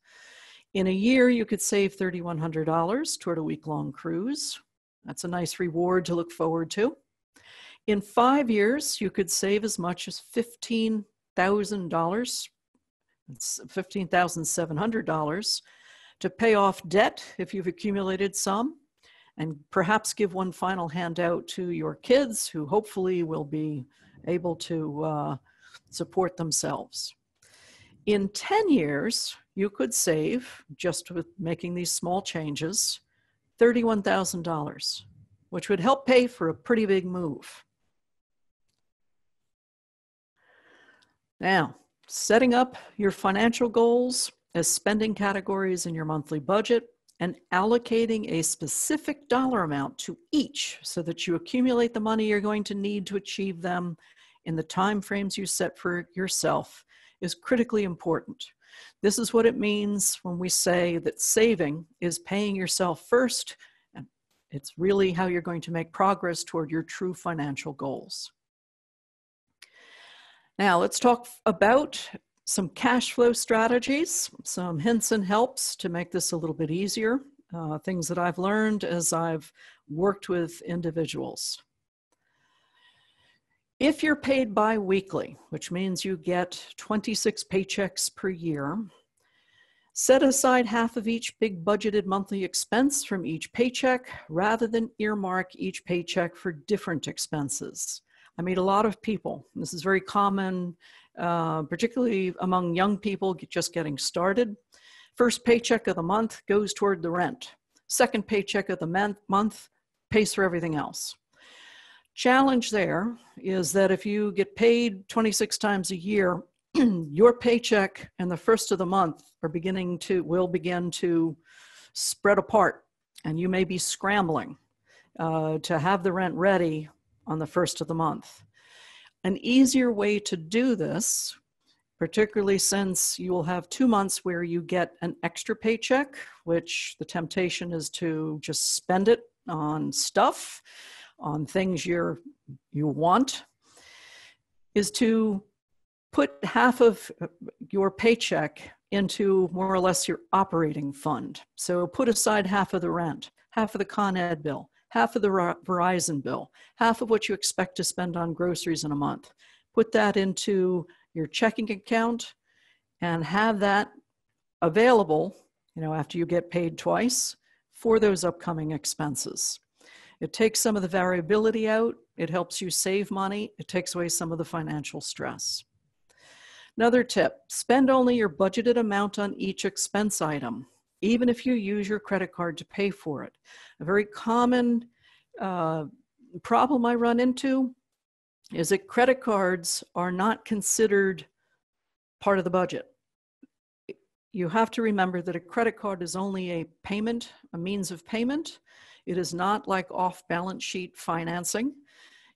[SPEAKER 2] In a year, you could save $3,100 toward a week-long cruise. That's a nice reward to look forward to. In 5 years, you could save as much as $15,000. It's $15,700 to pay off debt if you've accumulated some, and perhaps give one final handout to your kids who hopefully will be able to support themselves. In 10 years, you could save, just with making these small changes, $31,000, which would help pay for a pretty big move. Now, setting up your financial goals as spending categories in your monthly budget and allocating a specific dollar amount to each so that you accumulate the money you're going to need to achieve them in the time frames you set for yourself is critically important. This is what it means when we say that saving is paying yourself first, and it's really how you're going to make progress toward your true financial goals. Now, let's talk about some cash flow strategies, some hints and helps to make this a little bit easier, things that I've learned as I've worked with individuals. If you're paid bi-weekly, which means you get 26 paychecks per year, set aside half of each big budgeted monthly expense from each paycheck rather than earmark each paycheck for different expenses. I meet a lot of people. This is very common, particularly among young people just getting started. First paycheck of the month goes toward the rent. Second paycheck of the month pays for everything else. Challenge there is that if you get paid 26 times a year, your paycheck and the first of the month will begin to spread apart, and you may be scrambling to have the rent ready on the first of the month. An easier way to do this, particularly since you will have 2 months where you get an extra paycheck, which the temptation is to just spend it on stuff, on things you want, is to put half of your paycheck into more or less your operating fund. So put aside half of the rent, half of the Con Ed bill, half of the Verizon bill, half of what you expect to spend on groceries in a month. Put that into your checking account and have that available, after you get paid twice for those upcoming expenses. It takes some of the variability out. It helps you save money. It takes away some of the financial stress. Another tip, spend only your budgeted amount on each expense item, even if you use your credit card to pay for it. A very common problem I run into is that credit cards are not considered part of the budget. You have to remember that a credit card is only a payment, a means of payment. It is not like off-balance sheet financing.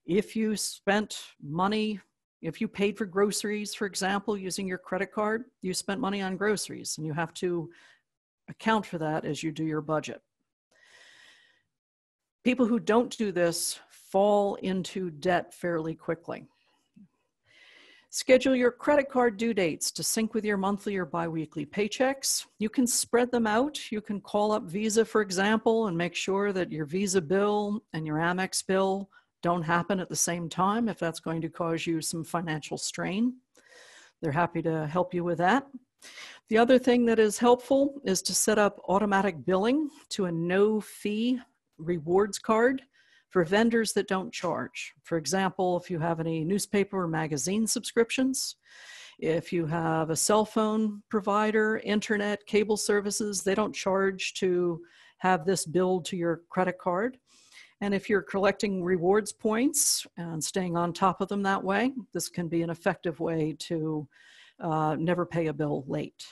[SPEAKER 2] If you spent money, if you paid for groceries, for example, using your credit card, you spent money on groceries, and you have to account for that as you do your budget. People who don't do this fall into debt fairly quickly. Schedule your credit card due dates to sync with your monthly or biweekly paychecks. You can spread them out. You can call up Visa, for example, and make sure that your Visa bill and your Amex bill don't happen at the same time if that's going to cause you some financial strain. They're happy to help you with that. The other thing that is helpful is to set up automatic billing to a no-fee rewards card for vendors that don't charge. For example, if you have any newspaper or magazine subscriptions, if you have a cell phone provider, internet, cable services, they don't charge to have this billed to your credit card. And if you're collecting rewards points and staying on top of them that way, this can be an effective way to never pay a bill late.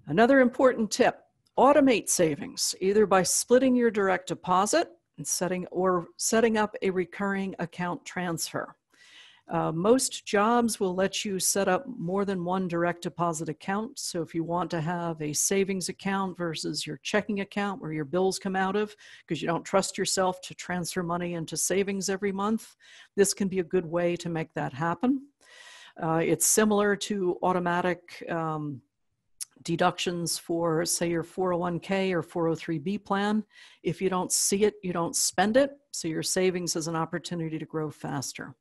[SPEAKER 2] Another important tip, automate savings, either by splitting your direct deposit and setting up a recurring account transfer. Most jobs will let you set up more than one direct deposit account. So if you want to have a savings account versus your checking account where your bills come out of, because you don't trust yourself to transfer money into savings every month, this can be a good way to make that happen. It's similar to automatic deductions for, say, your 401k or 403b plan. If you don't see it, you don't spend it. So your savings is an opportunity to grow faster.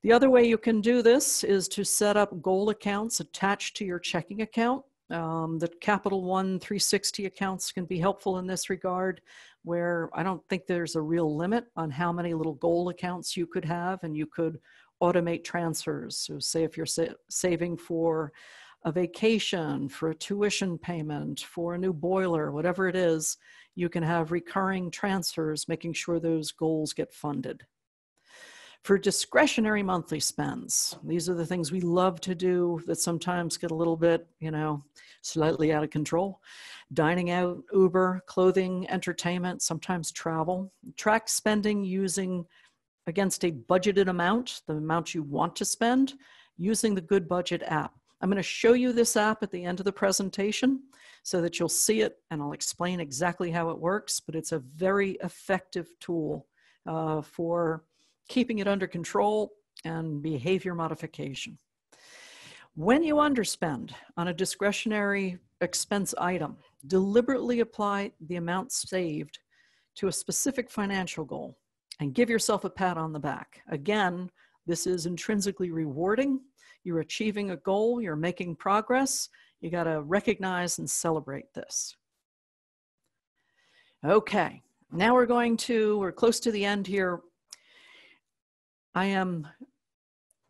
[SPEAKER 2] The other way you can do this is to set up goal accounts attached to your checking account. The Capital One 360 accounts can be helpful in this regard, where I don't think there's a real limit on how many little goal accounts you could have, and you could automate transfers. So say if you're saving for a vacation, for a tuition payment, for a new boiler, whatever it is, you can have recurring transfers, making sure those goals get funded. For discretionary monthly spends, these are the things we love to do that sometimes get a little bit, slightly out of control. Dining out, Uber, clothing, entertainment, sometimes travel. Track spending using against a budgeted amount, the amount you want to spend, using the Good Budget app. I'm going to show you this app at the end of the presentation so that you'll see it, and I'll explain exactly how it works, but it's a very effective tool for keeping it under control and behavior modification. When you underspend on a discretionary expense item, deliberately apply the amount saved to a specific financial goal and give yourself a pat on the back. Again, this is intrinsically rewarding. You're achieving a goal, you're making progress. You got to recognize and celebrate this. Okay, now we're close to the end here. I am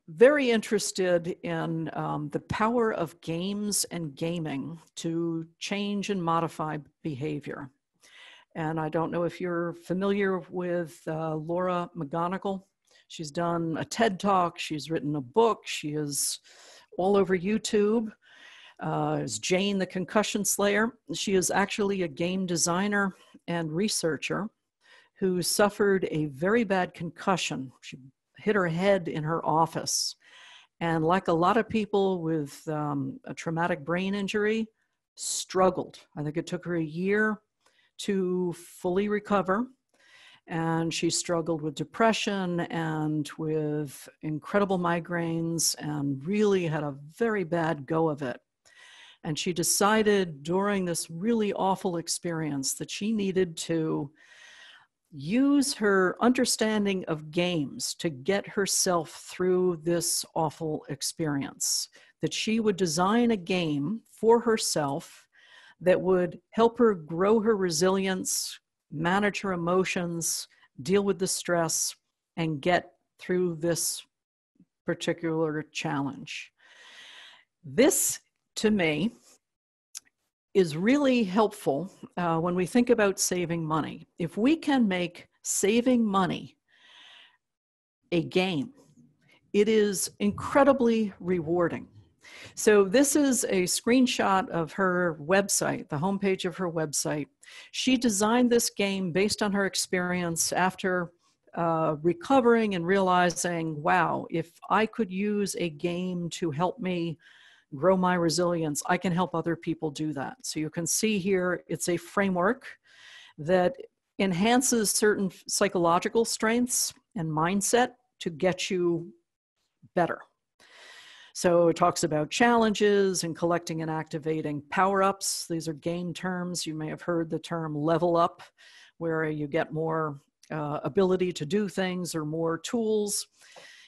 [SPEAKER 2] very interested in the power of games and gaming to change and modify behavior. And I don't know if you're familiar with Laura McGonigal. She's done a TED Talk, she's written a book, she is all over YouTube. Is Jane the Concussion Slayer. She is actually a game designer and researcher who suffered a very bad concussion. She hit her head in her office. And like a lot of people with a traumatic brain injury, struggled. I think it took her a year to fully recover. And she struggled with depression and with incredible migraines and really had a very bad go of it. And she decided during this really awful experience that she needed to use her understanding of games to get herself through this awful experience, that she would design a game for herself that would help her grow her resilience, manage her emotions, deal with the stress, and get through this particular challenge. This, to me, is really helpful when we think about saving money. If we can make saving money a game, it is incredibly rewarding. So this is a screenshot of her website, the homepage of her website. She designed this game based on her experience after recovering and realizing, wow, if I could use a game to help me grow my resilience, I can help other people do that. So you can see here, it's a framework that enhances certain psychological strengths and mindset to get you better. So it talks about challenges and collecting and activating power-ups. These are game terms. You may have heard the term level up, where you get more ability to do things or more tools.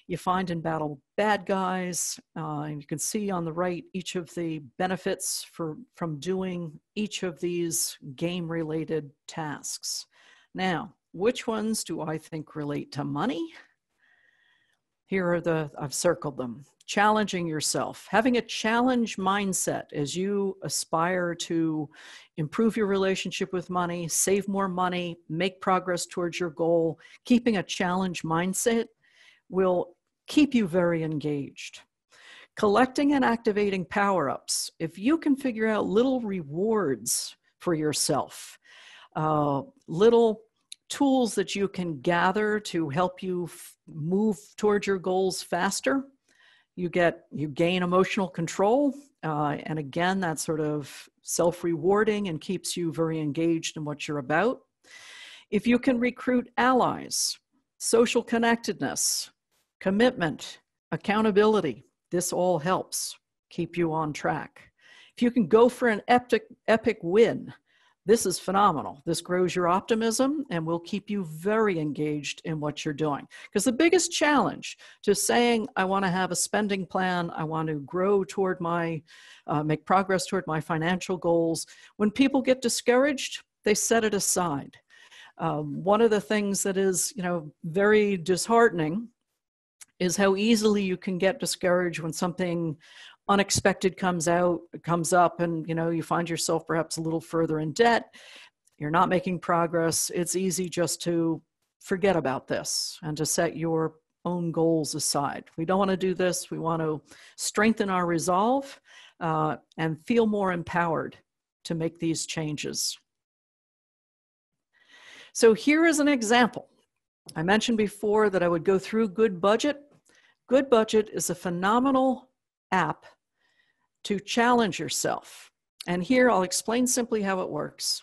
[SPEAKER 2] You find in battle bad guys, and you can see on the right each of the benefits from doing each of these game-related tasks. Now, which ones do I think relate to money? Here are I've circled them. Challenging yourself, having a challenge mindset as you aspire to improve your relationship with money, save more money, make progress towards your goal. Keeping a challenge mindset will keep you very engaged. Collecting and activating power-ups. If you can figure out little rewards for yourself, little tools that you can gather to help you move towards your goals faster, you gain emotional control. And again, that's sort of self-rewarding and keeps you very engaged in what you're about. If you can recruit allies, social connectedness, commitment, accountability, this all helps keep you on track. If you can go for an epic win, this is phenomenal. This grows your optimism and will keep you very engaged in what you're doing. Because the biggest challenge to saying, I want to have a spending plan, I want to grow toward make progress toward my financial goals, when people get discouraged, they set it aside. One of the things that is, very disheartening is how easily you can get discouraged when something unexpected comes up, and you find yourself perhaps a little further in debt. You're not making progress. It's easy just to forget about this and to set your own goals aside. We don't want to do this. We want to strengthen our resolve and feel more empowered to make these changes. So here is an example. I mentioned before that I would go through Good Budget. Good Budget is a phenomenal app to challenge yourself. And here I'll explain simply how it works.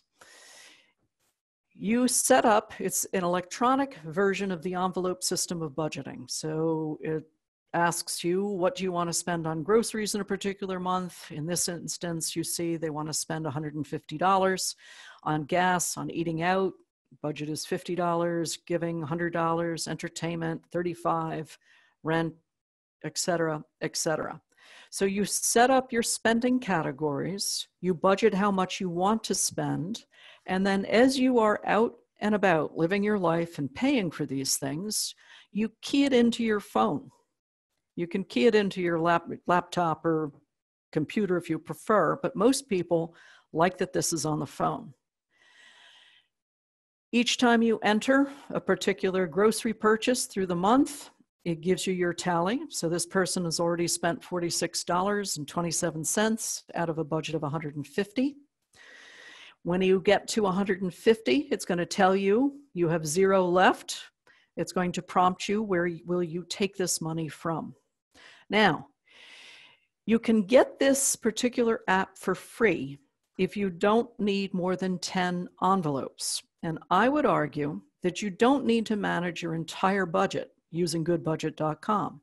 [SPEAKER 2] You set up, it's an electronic version of the envelope system of budgeting. So it asks you, what do you want to spend on groceries in a particular month? In this instance, you see they want to spend $150 on gas, on eating out. Budget is $50, giving $100, entertainment $35, rent, etc., etc. So you set up your spending categories, you budget how much you want to spend, and then as you are out and about living your life and paying for these things, you key it into your phone. You can key it into your laptop or computer if you prefer, but most people like that this is on the phone. Each time you enter a particular grocery purchase through the month, it gives you your tally. So this person has already spent $46.27 out of a budget of $150. When you get to $150, it's going to tell you you have zero left. It's going to prompt you, where will you take this money from? Now, you can get this particular app for free if you don't need more than 10 envelopes. And I would argue that you don't need to manage your entire budget using goodbudget.com.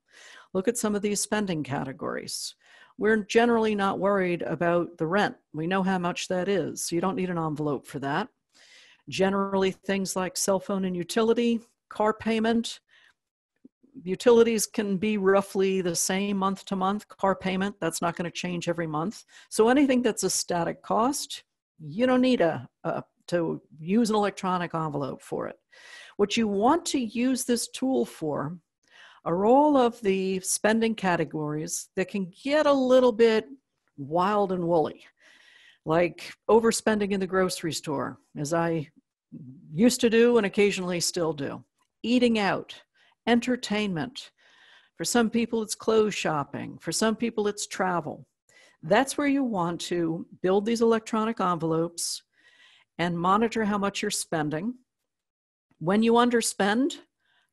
[SPEAKER 2] Look at some of these spending categories. We're generally not worried about the rent. We know how much that is, so you don't need an envelope for that. Generally, things like cell phone and utility, car payment. Utilities can be roughly the same month to month. Car payment, that's not going to change every month. So anything that's a static cost, you don't need to use an electronic envelope for it. What you want to use this tool for are all of the spending categories that can get a little bit wild and woolly, like overspending in the grocery store, as I used to do and occasionally still do. Eating out, entertainment. For some people, it's clothes shopping. For some people, it's travel. That's where you want to build these electronic envelopes and monitor how much you're spending. When you underspend,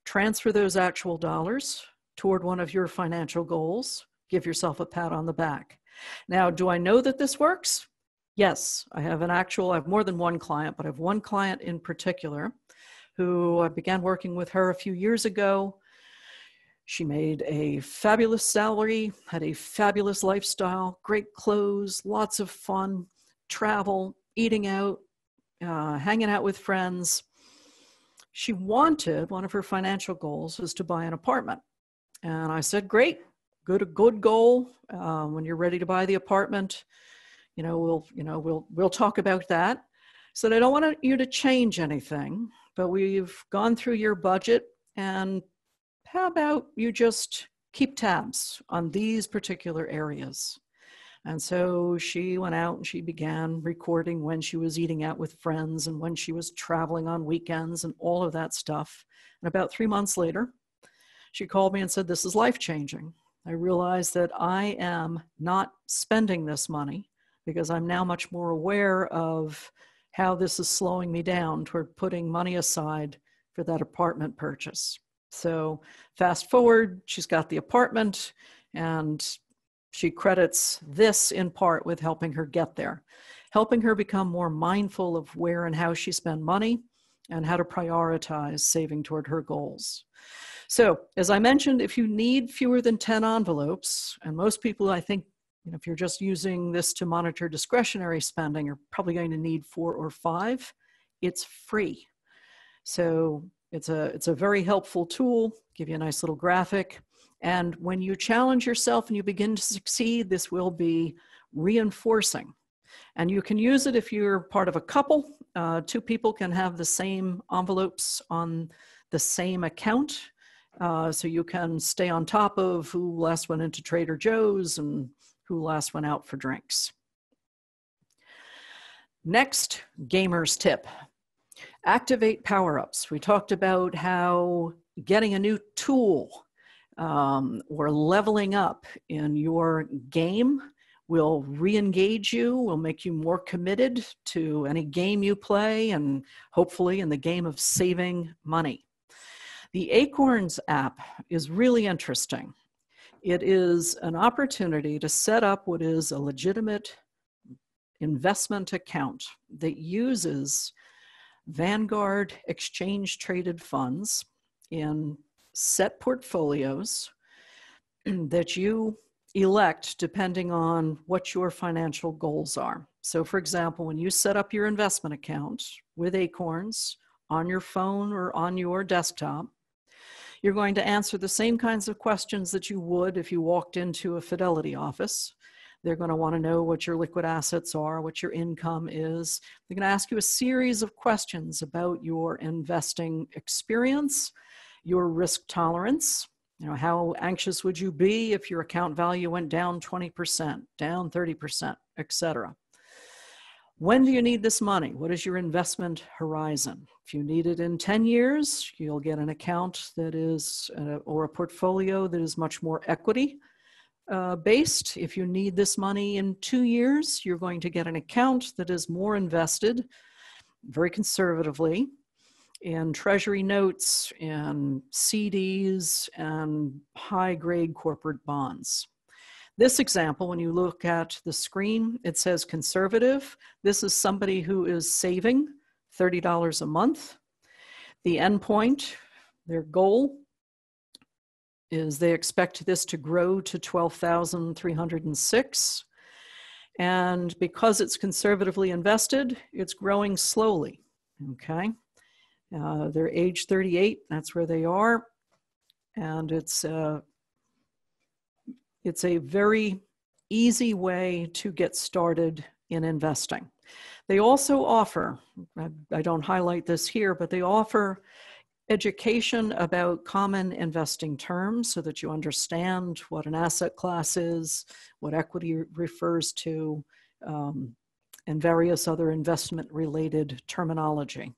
[SPEAKER 2] transfer those actual dollars toward one of your financial goals. Give yourself a pat on the back. Now, do I know that this works? Yes, I have more than one client, but I have one client in particular who I began working with her a few years ago. She made a fabulous salary, had a fabulous lifestyle, great clothes, lots of fun, travel, eating out, hanging out with friends. She wanted, one of her financial goals was to buy an apartment. And I said, great, good goal. When you're ready to buy the apartment, we'll talk about that. So I don't want you to change anything, but we've gone through your budget, and how about you just keep tabs on these particular areas? And so she went out and she began recording when she was eating out with friends and when she was traveling on weekends and all of that stuff. And about 3 months later, she called me and said, this is life-changing. I realized that I am not spending this money because I'm now much more aware of how this is slowing me down toward putting money aside for that apartment purchase. So fast forward, she's got the apartment, and she credits this in part with helping her get there, helping her become more mindful of where and how she spends money and how to prioritize saving toward her goals. So as I mentioned, if you need fewer than 10 envelopes, and most people I think if you're just using this to monitor discretionary spending, you're probably going to need 4 or 5. It's free. So it's a very helpful tool, give you a nice little graphic. And when you challenge yourself and you begin to succeed, this will be reinforcing. And you can use it if you're part of a couple. 2 people can have the same envelopes on the same account. So you can stay on top of who last went into Trader Joe's and who last went out for drinks. Next, gamer's tip. Activate power-ups. We talked about how getting a new tool or leveling up in your game will re-engage you, will make you more committed to any game you play, and hopefully in the game of saving money. The Acorns app is really interesting. It is an opportunity to set up what is a legitimate investment account that uses Vanguard exchange-traded funds in set portfolios that you elect depending on what your financial goals are. So for example, when you set up your investment account with Acorns on your phone or on your desktop, you're going to answer the same kinds of questions that you would if you walked into a Fidelity office. They're going to want to know what your liquid assets are, what your income is. They're going to ask you a series of questions about your investing experience, your risk tolerance. How anxious would you be if your account value went down 20%, down 30%, etc.? When do you need this money? What is your investment horizon? If you need it in 10 years, you'll get an account that is, or a portfolio that is much more equity based. If you need this money in 2 years, you're going to get an account that is more invested, very conservatively, in treasury notes and CDs and high-grade corporate bonds. This example, when you look at the screen, it says conservative. This is somebody who is saving $30 a month. The endpoint, their goal, is they expect this to grow to $12,306. And because it's conservatively invested, it's growing slowly, okay? They're age 38, that's where they are. And it's a very easy way to get started in investing. They also offer, I don't highlight this here, but they offer education about common investing terms so that you understand what an asset class is, what equity refers to, and various other investment-related terminology.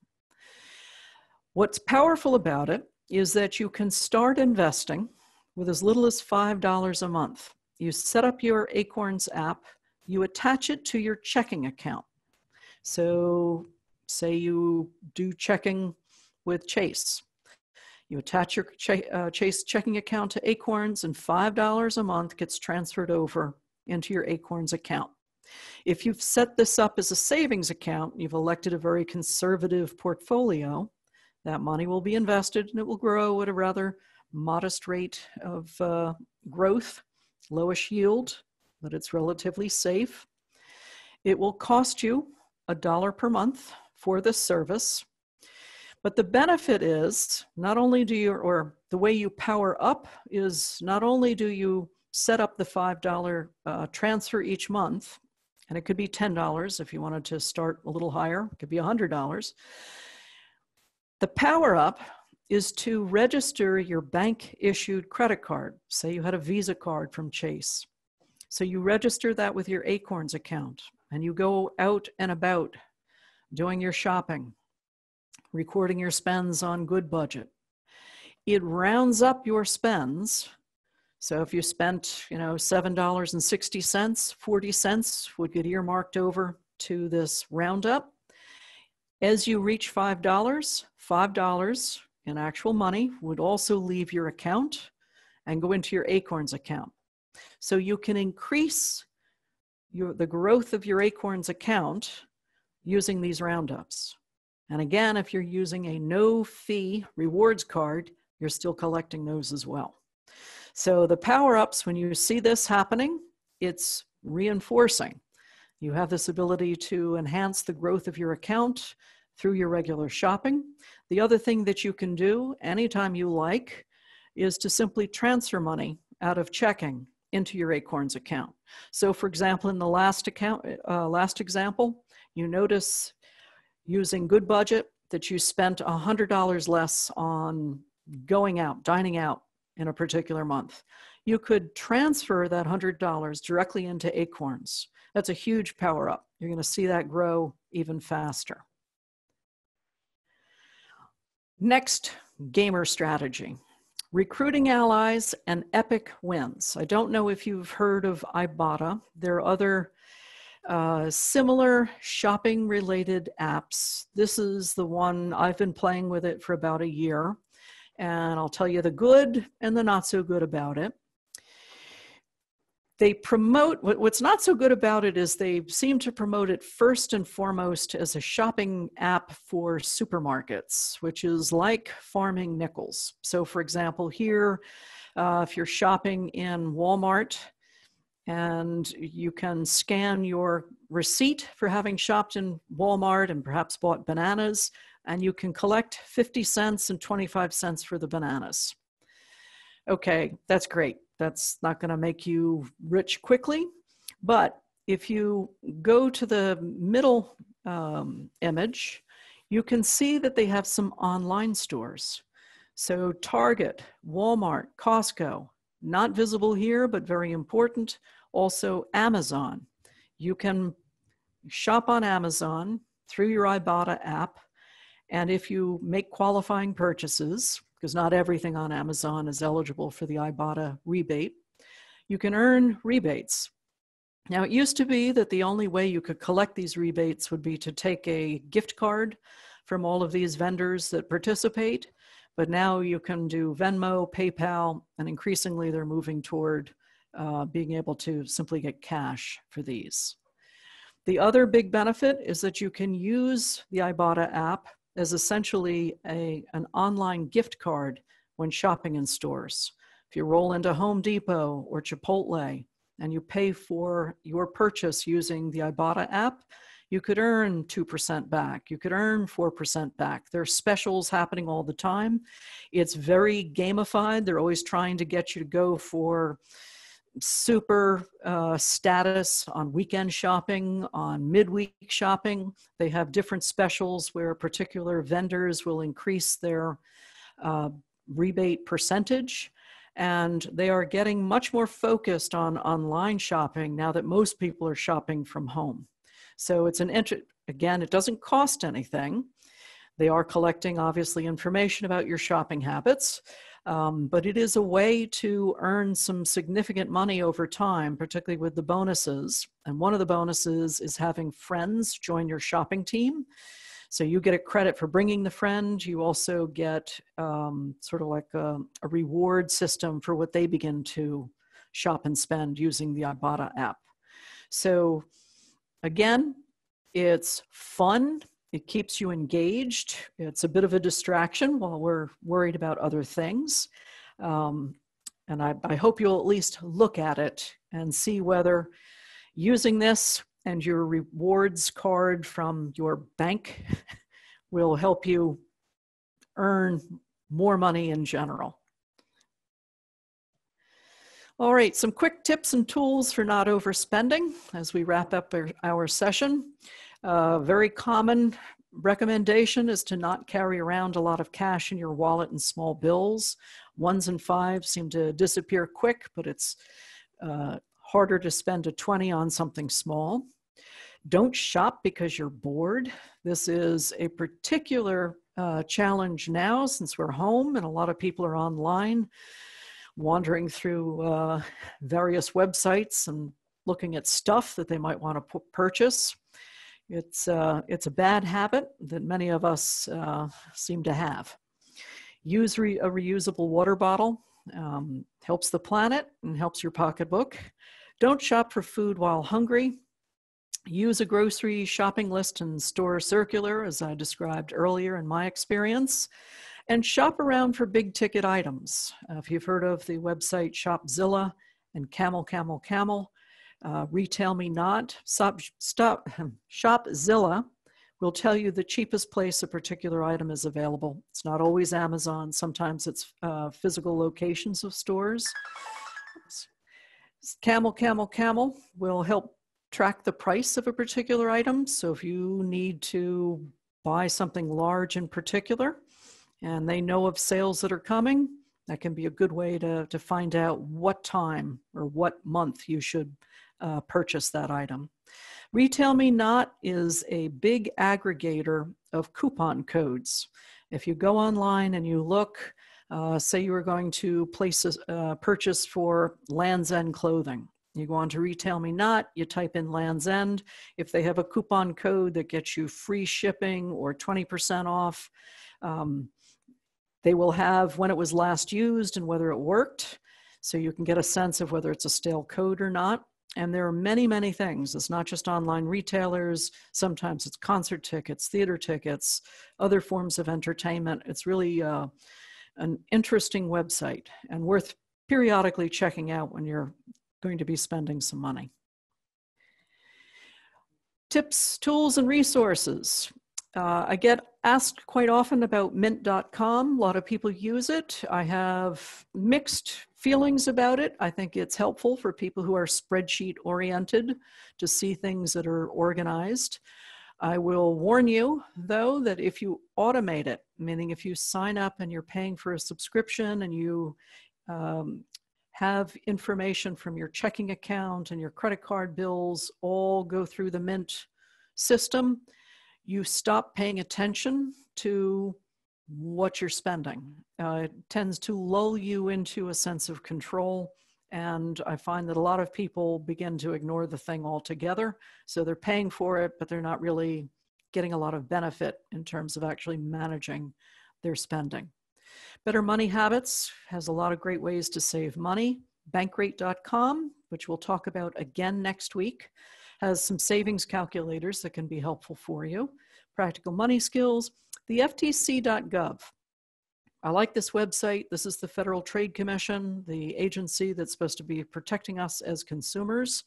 [SPEAKER 2] What's powerful about it is that you can start investing with as little as $5 a month. You set up your Acorns app, you attach it to your checking account. So say you do checking with Chase. You attach your Chase checking account to Acorns, and $5 a month gets transferred over into your Acorns account. If you've set this up as a savings account, you've elected a very conservative portfolio, that money will be invested and it will grow at a rather modest rate of growth, lowish yield, but it's relatively safe. It will cost you $1 per month for this service. But the benefit is not only do you, or the way you power up is not only do you set up the $5 transfer each month, and it could be $10 if you wanted to start a little higher, it could be $100. The power up is to register your bank-issued credit card. Say you had a Visa card from Chase. So you register that with your Acorns account, and you go out and about doing your shopping, recording your spends on Good Budget. It rounds up your spends. So if you spent, $7.60, 40 cents would get earmarked over to this roundup. As you reach $5 in actual money would also leave your account and go into your Acorns account. So you can increase the growth of your Acorns account using these roundups. And again, if you're using a no-fee rewards card, you're still collecting those as well. So the power-ups, when you see this happening, it's reinforcing. You have this ability to enhance the growth of your account through your regular shopping. The other thing that you can do anytime you like is to simply transfer money out of checking into your Acorns account. So for example, in the last example, you notice using Good Budget that you spent $100 less on going out, dining out in a particular month. You could transfer that $100 directly into Acorns. That's a huge power up. You're going to see that grow even faster. Next, gamer strategy. Recruiting allies and epic wins. I don't know if you've heard of Ibotta. There are other similar shopping-related apps. This is the one, I've been playing with it for about a year, and I'll tell you the good and the not so good about it. They promote, what's not so good about it is they seem to promote it first and foremost as a shopping app for supermarkets, which is like farming nickels. So for example, here, if you're shopping in Walmart and you can scan your receipt for having shopped in Walmart and perhaps bought bananas, and you can collect 50 cents and 25 cents for the bananas. Okay, that's great. That's not going to make you rich quickly, but if you go to the middle image, you can see that they have some online stores. So Target, Walmart, Costco, not visible here, but very important. Also Amazon. You can shop on Amazon through your Ibotta app, and if you make qualifying purchases, because not everything on Amazon is eligible for the Ibotta rebate, you can earn rebates. Now, it used to be that the only way you could collect these rebates would be to take a gift card from all of these vendors that participate, but now you can do Venmo, PayPal, and increasingly they're moving toward being able to simply get cash for these. The other big benefit is that you can use the Ibotta app as essentially an online gift card when shopping in stores. If you roll into Home Depot or Chipotle and you pay for your purchase using the Ibotta app, you could earn 2% back. You could earn 4% back. There are specials happening all the time. It's very gamified. They're always trying to get you to go for super status on weekend shopping, on midweek shopping. They have different specials where particular vendors will increase their rebate percentage. And they are getting much more focused on online shopping now that most people are shopping from home. So it's again, it doesn't cost anything. They are collecting, obviously, information about your shopping habits. But it is a way to earn some significant money over time, particularly with the bonuses. And one of the bonuses is having friends join your shopping team. So you get a credit for bringing the friend. You also get sort of like a reward system for what they begin to shop and spend using the Ibotta app. So again, it's fun. It keeps you engaged. It's a bit of a distraction while we're worried about other things. And I hope you'll at least look at it and see whether using this and your rewards card from your bank will help you earn more money in general. All right, some quick tips and tools for not overspending as we wrap up our session. Very common recommendation is to not carry around a lot of cash in your wallet and small bills. 1s and 5s seem to disappear quick, but it's harder to spend a 20 on something small. Don't shop because you're bored. This is a particular challenge now since we're home and a lot of people are online, wandering through various websites and looking at stuff that they might want to purchase. It's a bad habit that many of us seem to have. Use a reusable water bottle. Helps the planet and helps your pocketbook. Don't shop for food while hungry. Use a grocery shopping list and store circular, as I described earlier in my experience. And shop around for big ticket items. If you've heard of the website Shopzilla and Camel, Retail Me Not, Shopzilla will tell you the cheapest place a particular item is available. It's not always Amazon. Sometimes it's physical locations of stores. Camel will help track the price of a particular item. So if you need to buy something large in particular, and they know of sales that are coming, that can be a good way to find out what time or what month you should purchase that item. Retail Me Not is a big aggregator of coupon codes. If you go online and you look, say you were going to place a purchase for Land's End clothing. You go on to Retail Me Not, you type in Land's End. If they have a coupon code that gets you free shipping or 20% off, they will have when it was last used and whether it worked. So you can get a sense of whether it's a stale code or not. And there are many, many things. It's not just online retailers. Sometimes it's concert tickets, theater tickets, other forms of entertainment. It's really an interesting website and worth periodically checking out when you're going to be spending some money. Tips, tools, and resources. I get asked quite often about mint.com. A lot of people use it. I have mixed feelings about it. I think it's helpful for people who are spreadsheet oriented to see things that are organized. I will warn you, though, that if you automate it, meaning if you sign up and you're paying for a subscription and you have information from your checking account and your credit card bills all go through the Mint system, you stop paying attention to what you're spending. It tends to lull you into a sense of control. And I find that a lot of people begin to ignore the thing altogether. So they're paying for it, but they're not really getting a lot of benefit in terms of actually managing their spending. Better Money Habits has a lot of great ways to save money. Bankrate.com, which we'll talk about again next week, has some savings calculators that can be helpful for you. Practical Money Skills. The FTC.gov. I like this website. This is the Federal Trade Commission, the agency that's supposed to be protecting us as consumers.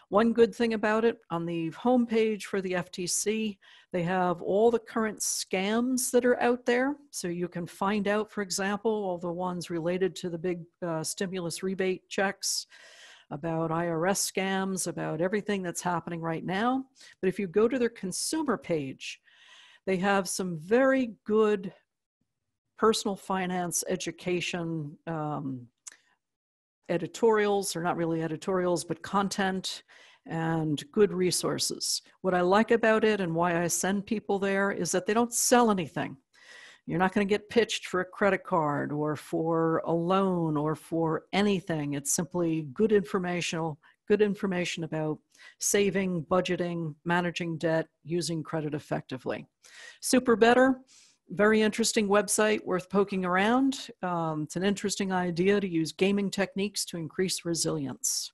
[SPEAKER 2] One good thing about it, on the homepage for the FTC, they have all the current scams that are out there. So you can find out, for example, all the ones related to the big stimulus rebate checks, about IRS scams, about everything that's happening right now. But if you go to their consumer page, they have some very good personal finance education editorials, or not really editorials, but content and good resources. What I like about it and why I send people there is that they don't sell anything. You're not going to get pitched for a credit card or for a loan or for anything. It's simply good information about saving, budgeting, managing debt, using credit effectively. Super Better, very interesting website, worth poking around. It's an interesting idea to use gaming techniques to increase resilience.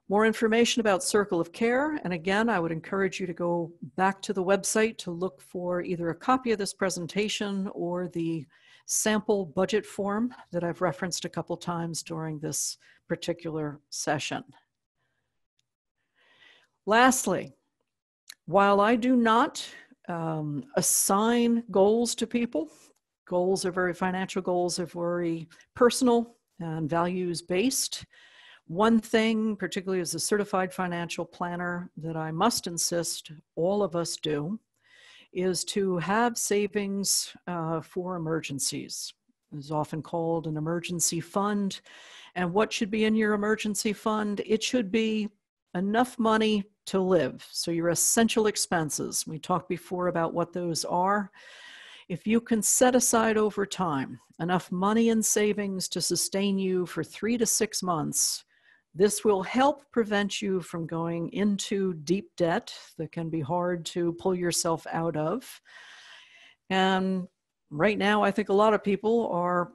[SPEAKER 2] More information about Circle of Care, and again, I would encourage you to go back to the website to look for either a copy of this presentation or the sample budget form that I've referenced a couple times during this particular session. Lastly, while I do not assign goals to people, financial goals are very personal and values-based. One thing, particularly as a certified financial planner, that I must insist all of us do is to have savings for emergencies. It's often called an emergency fund. And what should be in your emergency fund? It should be enough money to live. So your essential expenses. We talked before about what those are. If you can set aside over time enough money in savings to sustain you for 3 to 6 months, this will help prevent you from going into deep debt that can be hard to pull yourself out of. And right now, I think a lot of people are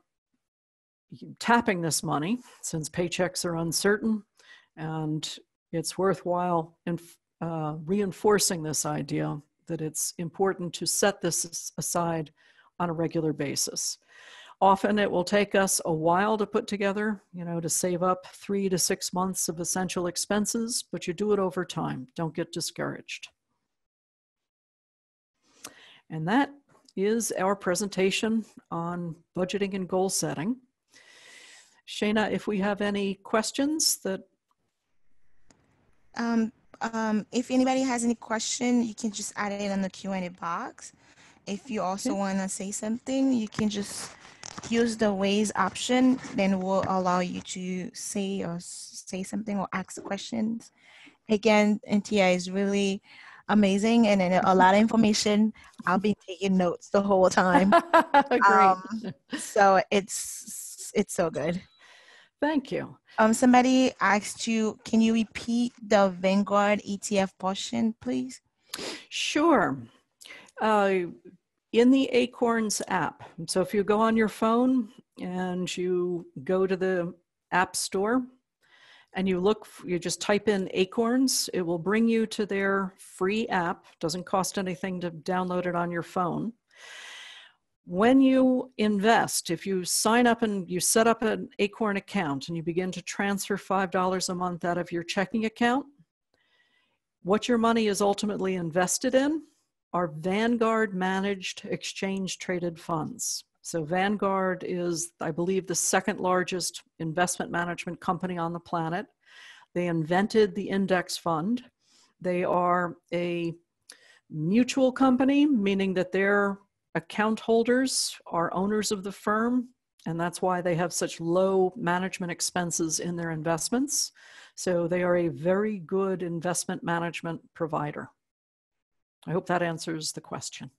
[SPEAKER 2] tapping this money since paychecks are uncertain, and it's worthwhile reinforcing this idea that it's important to set this aside on a regular basis. Often it will take us a while to put together, to save up 3 to 6 months of essential expenses, but you do it over time. Don't get discouraged. And that is our presentation on budgeting and goal setting. Shana, if we have any questions that...
[SPEAKER 1] If anybody has any question, you can just add it in the Q&A box. If you also want to say something, you can just use the Waze option, then we'll allow you to say something or ask questions. Again, Anthea is really amazing and a lot of information. I'll be taking notes the whole time.
[SPEAKER 2] Great.
[SPEAKER 1] So it's so good.
[SPEAKER 2] Thank you.
[SPEAKER 1] Somebody asked you, can you repeat the Vanguard ETF portion, please?
[SPEAKER 2] Sure. In the Acorns app, so if you go on your phone and you go to the App Store and you just type in Acorns, it will bring you to their free app. Doesn't cost anything to download it on your phone. When you invest, if you sign up and you set up an Acorn account and you begin to transfer $5 a month out of your checking account, what your money is ultimately invested in are Vanguard managed exchange traded funds. So Vanguard is, I believe, the second largest investment management company on the planet. They invented the index fund. They are a mutual company, meaning that their account holders are owners of the firm, and that's why they have such low management expenses in their investments. So they are a very good investment management provider. I hope that answers the question.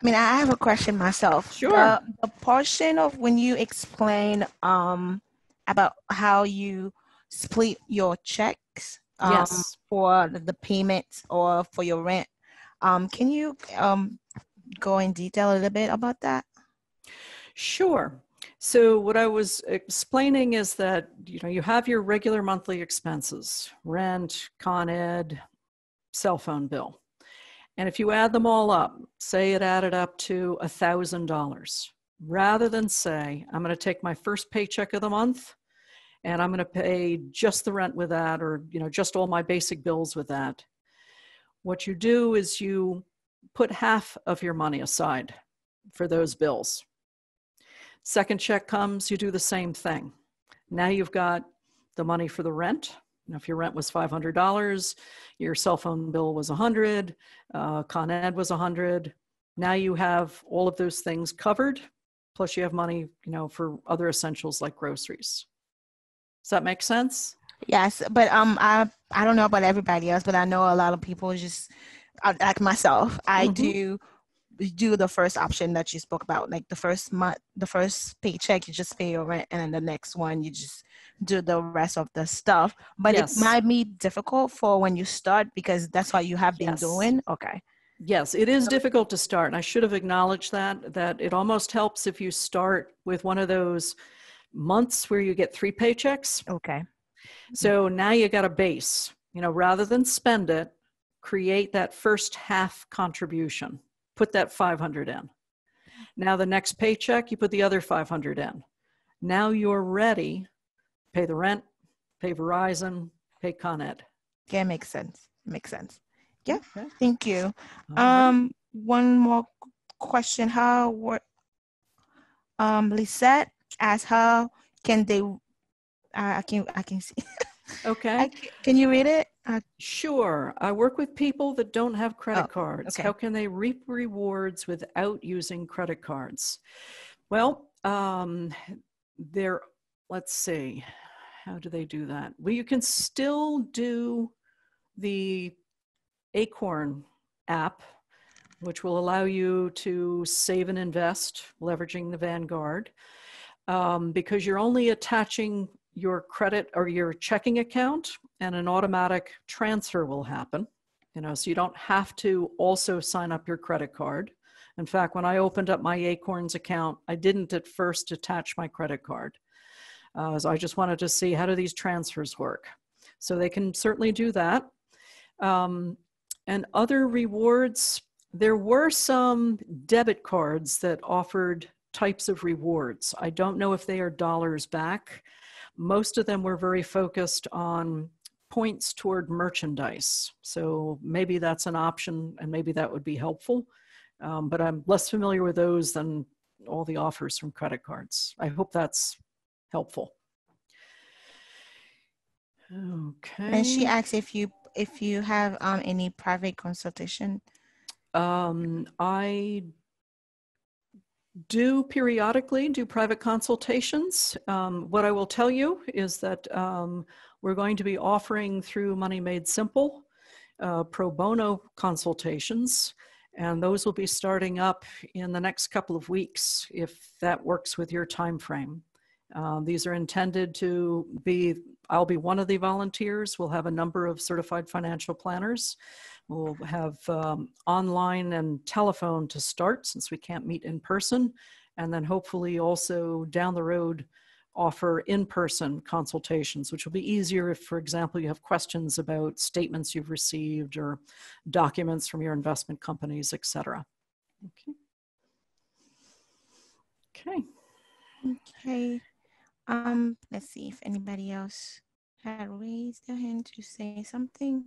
[SPEAKER 1] I mean, I have a question myself.
[SPEAKER 2] Sure.
[SPEAKER 1] The portion of when you explain about how you split your checks
[SPEAKER 2] Yes.
[SPEAKER 1] for the payments or for your rent, can you go in detail a little bit about that?
[SPEAKER 2] Sure. So what I was explaining is that, you have your regular monthly expenses, rent, Con Ed, cell phone bill. And if you add them all up, say it added up to $1,000, rather than say, I'm going to take my first paycheck of the month and I'm going to pay just the rent with that, or, just all my basic bills with that. What you do is you put half of your money aside for those bills. Second check comes, you do the same thing. Now you've got the money for the rent. Now, if your rent was $500, your cell phone bill was $100, Con Ed was $100. Now you have all of those things covered, plus you have money, for other essentials like groceries. Does that make sense?
[SPEAKER 1] Yes, but I don't know about everybody else, but I know a lot of people just like myself. I do the first option that you spoke about, like the first month, the first paycheck, you just pay your rent, and then the next one you just do the rest of the stuff. But
[SPEAKER 2] Yes.
[SPEAKER 1] It might be difficult for when you start because that's what you have been doing. Okay.
[SPEAKER 2] Yes, it is difficult to start. And I should have acknowledged that it almost helps if you start with one of those months where you get 3 paychecks.
[SPEAKER 1] Okay.
[SPEAKER 2] So now you got a base, rather than spend it, create that first half contribution, put that 500 in. Now the next paycheck, you put the other 500 in. Now you're ready, pay the rent, pay Verizon, pay Con Ed.
[SPEAKER 1] Yeah, makes sense. Yeah,
[SPEAKER 2] okay.
[SPEAKER 1] Thank you.
[SPEAKER 2] Right.
[SPEAKER 1] One more question. Lisette asked, how can they, I can see.
[SPEAKER 2] Okay.
[SPEAKER 1] Can you read it?
[SPEAKER 2] Sure. I work with people that don't have credit cards.
[SPEAKER 1] Okay.
[SPEAKER 2] How can they reap rewards without using credit cards? Well, let's see. How do they do that? Well, you can still do the Acorn app, which will allow you to save and invest, leveraging the Vanguard, because you're only attaching your credit or your checking account, and an automatic transfer will happen. So you don't have to also sign up your credit card. In fact, when I opened up my Acorns account, I didn't at first attach my credit card. So I just wanted to see, how do these transfers work? So they can certainly do that. And other rewards, there were some debit cards that offered types of rewards. I don't know if they are dollars back. Most of them were very focused on points toward merchandise. So maybe that's an option and maybe that would be helpful. But I'm less familiar with those than all the offers from credit cards. I hope that's helpful. Okay.
[SPEAKER 1] And she asks if you have any private consultation.
[SPEAKER 2] I do periodically do private consultations. What I will tell you is that we're going to be offering through Money Made Simple pro bono consultations, and those will be starting up in the next couple of weeks if that works with your time frame. These are intended to be, I'll be one of the volunteers. We'll have a number of certified financial planners. We'll have online and telephone to start since we can't meet in person. And then hopefully also down the road offer in-person consultations, which will be easier if, for example, you have questions about statements you've received or documents from your investment companies, et cetera. Okay. Okay.
[SPEAKER 1] Okay. Let's see if anybody else had raised their hand to say something.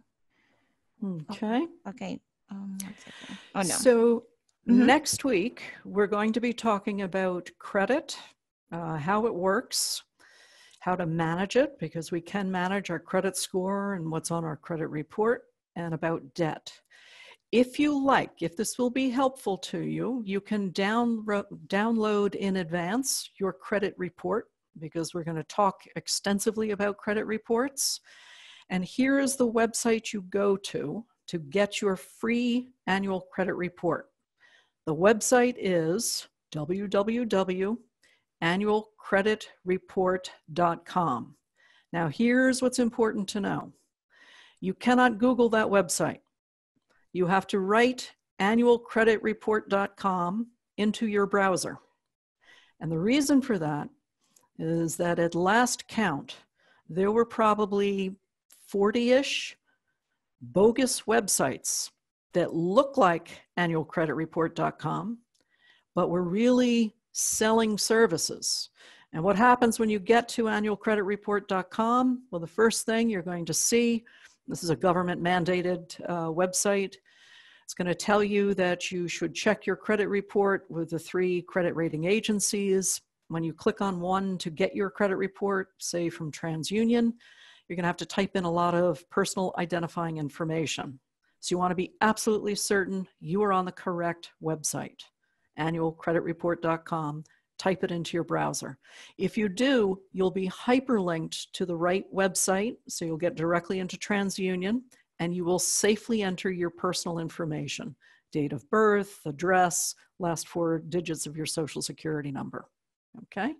[SPEAKER 2] Okay.
[SPEAKER 1] Oh, okay. 1 second. Oh, no.
[SPEAKER 2] So next week, we're going to be talking about credit, how it works, how to manage it, because we can manage our credit score and what's on our credit report, and about debt. If you like, if this will be helpful to you, you can download in advance your credit report, because we're going to talk extensively about credit reports. And here is the website you go to get your free annual credit report. The website is www.annualcreditreport.com. Now, here's what's important to know. You cannot Google that website. You have to write annualcreditreport.com into your browser. And the reason for that is that at last count, there were probably 40-ish bogus websites that look like annualcreditreport.com, but were really selling services. And what happens when you get to annualcreditreport.com? Well, the first thing you're going to see, this is a government mandated website. It's going to tell you that you should check your credit report with the 3 credit rating agencies. When you click on one to get your credit report, say from TransUnion, you're going to have to type in a lot of personal identifying information. So you want to be absolutely certain you are on the correct website, annualcreditreport.com. Type it into your browser. If you do, you'll be hyperlinked to the right website, so you'll get directly into TransUnion, and you will safely enter your personal information, date of birth, address, last 4 digits of your Social Security number. Okay?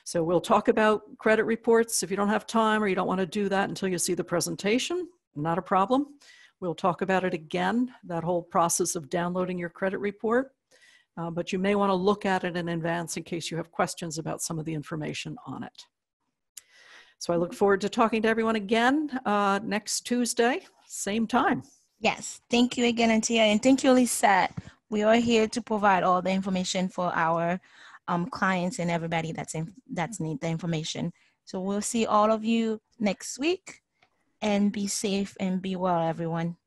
[SPEAKER 2] So we'll talk about credit reports. If you don't have time or you don't want to do that until you see the presentation, not a problem. We'll talk about it again, that whole process of downloading your credit report. But you may want to look at it in advance in case you have questions about some of the information on it. So I look forward to talking to everyone again next Tuesday, same time.
[SPEAKER 1] Yes. Thank you again, Anthea. And thank you, Lisette. We are here to provide all the information for our clients and everybody that's need the information. So we'll see all of you next week, and be safe and be well, everyone.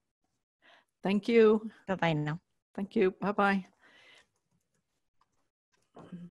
[SPEAKER 2] Thank you.
[SPEAKER 1] Bye-bye now.
[SPEAKER 2] Thank you. Bye-bye.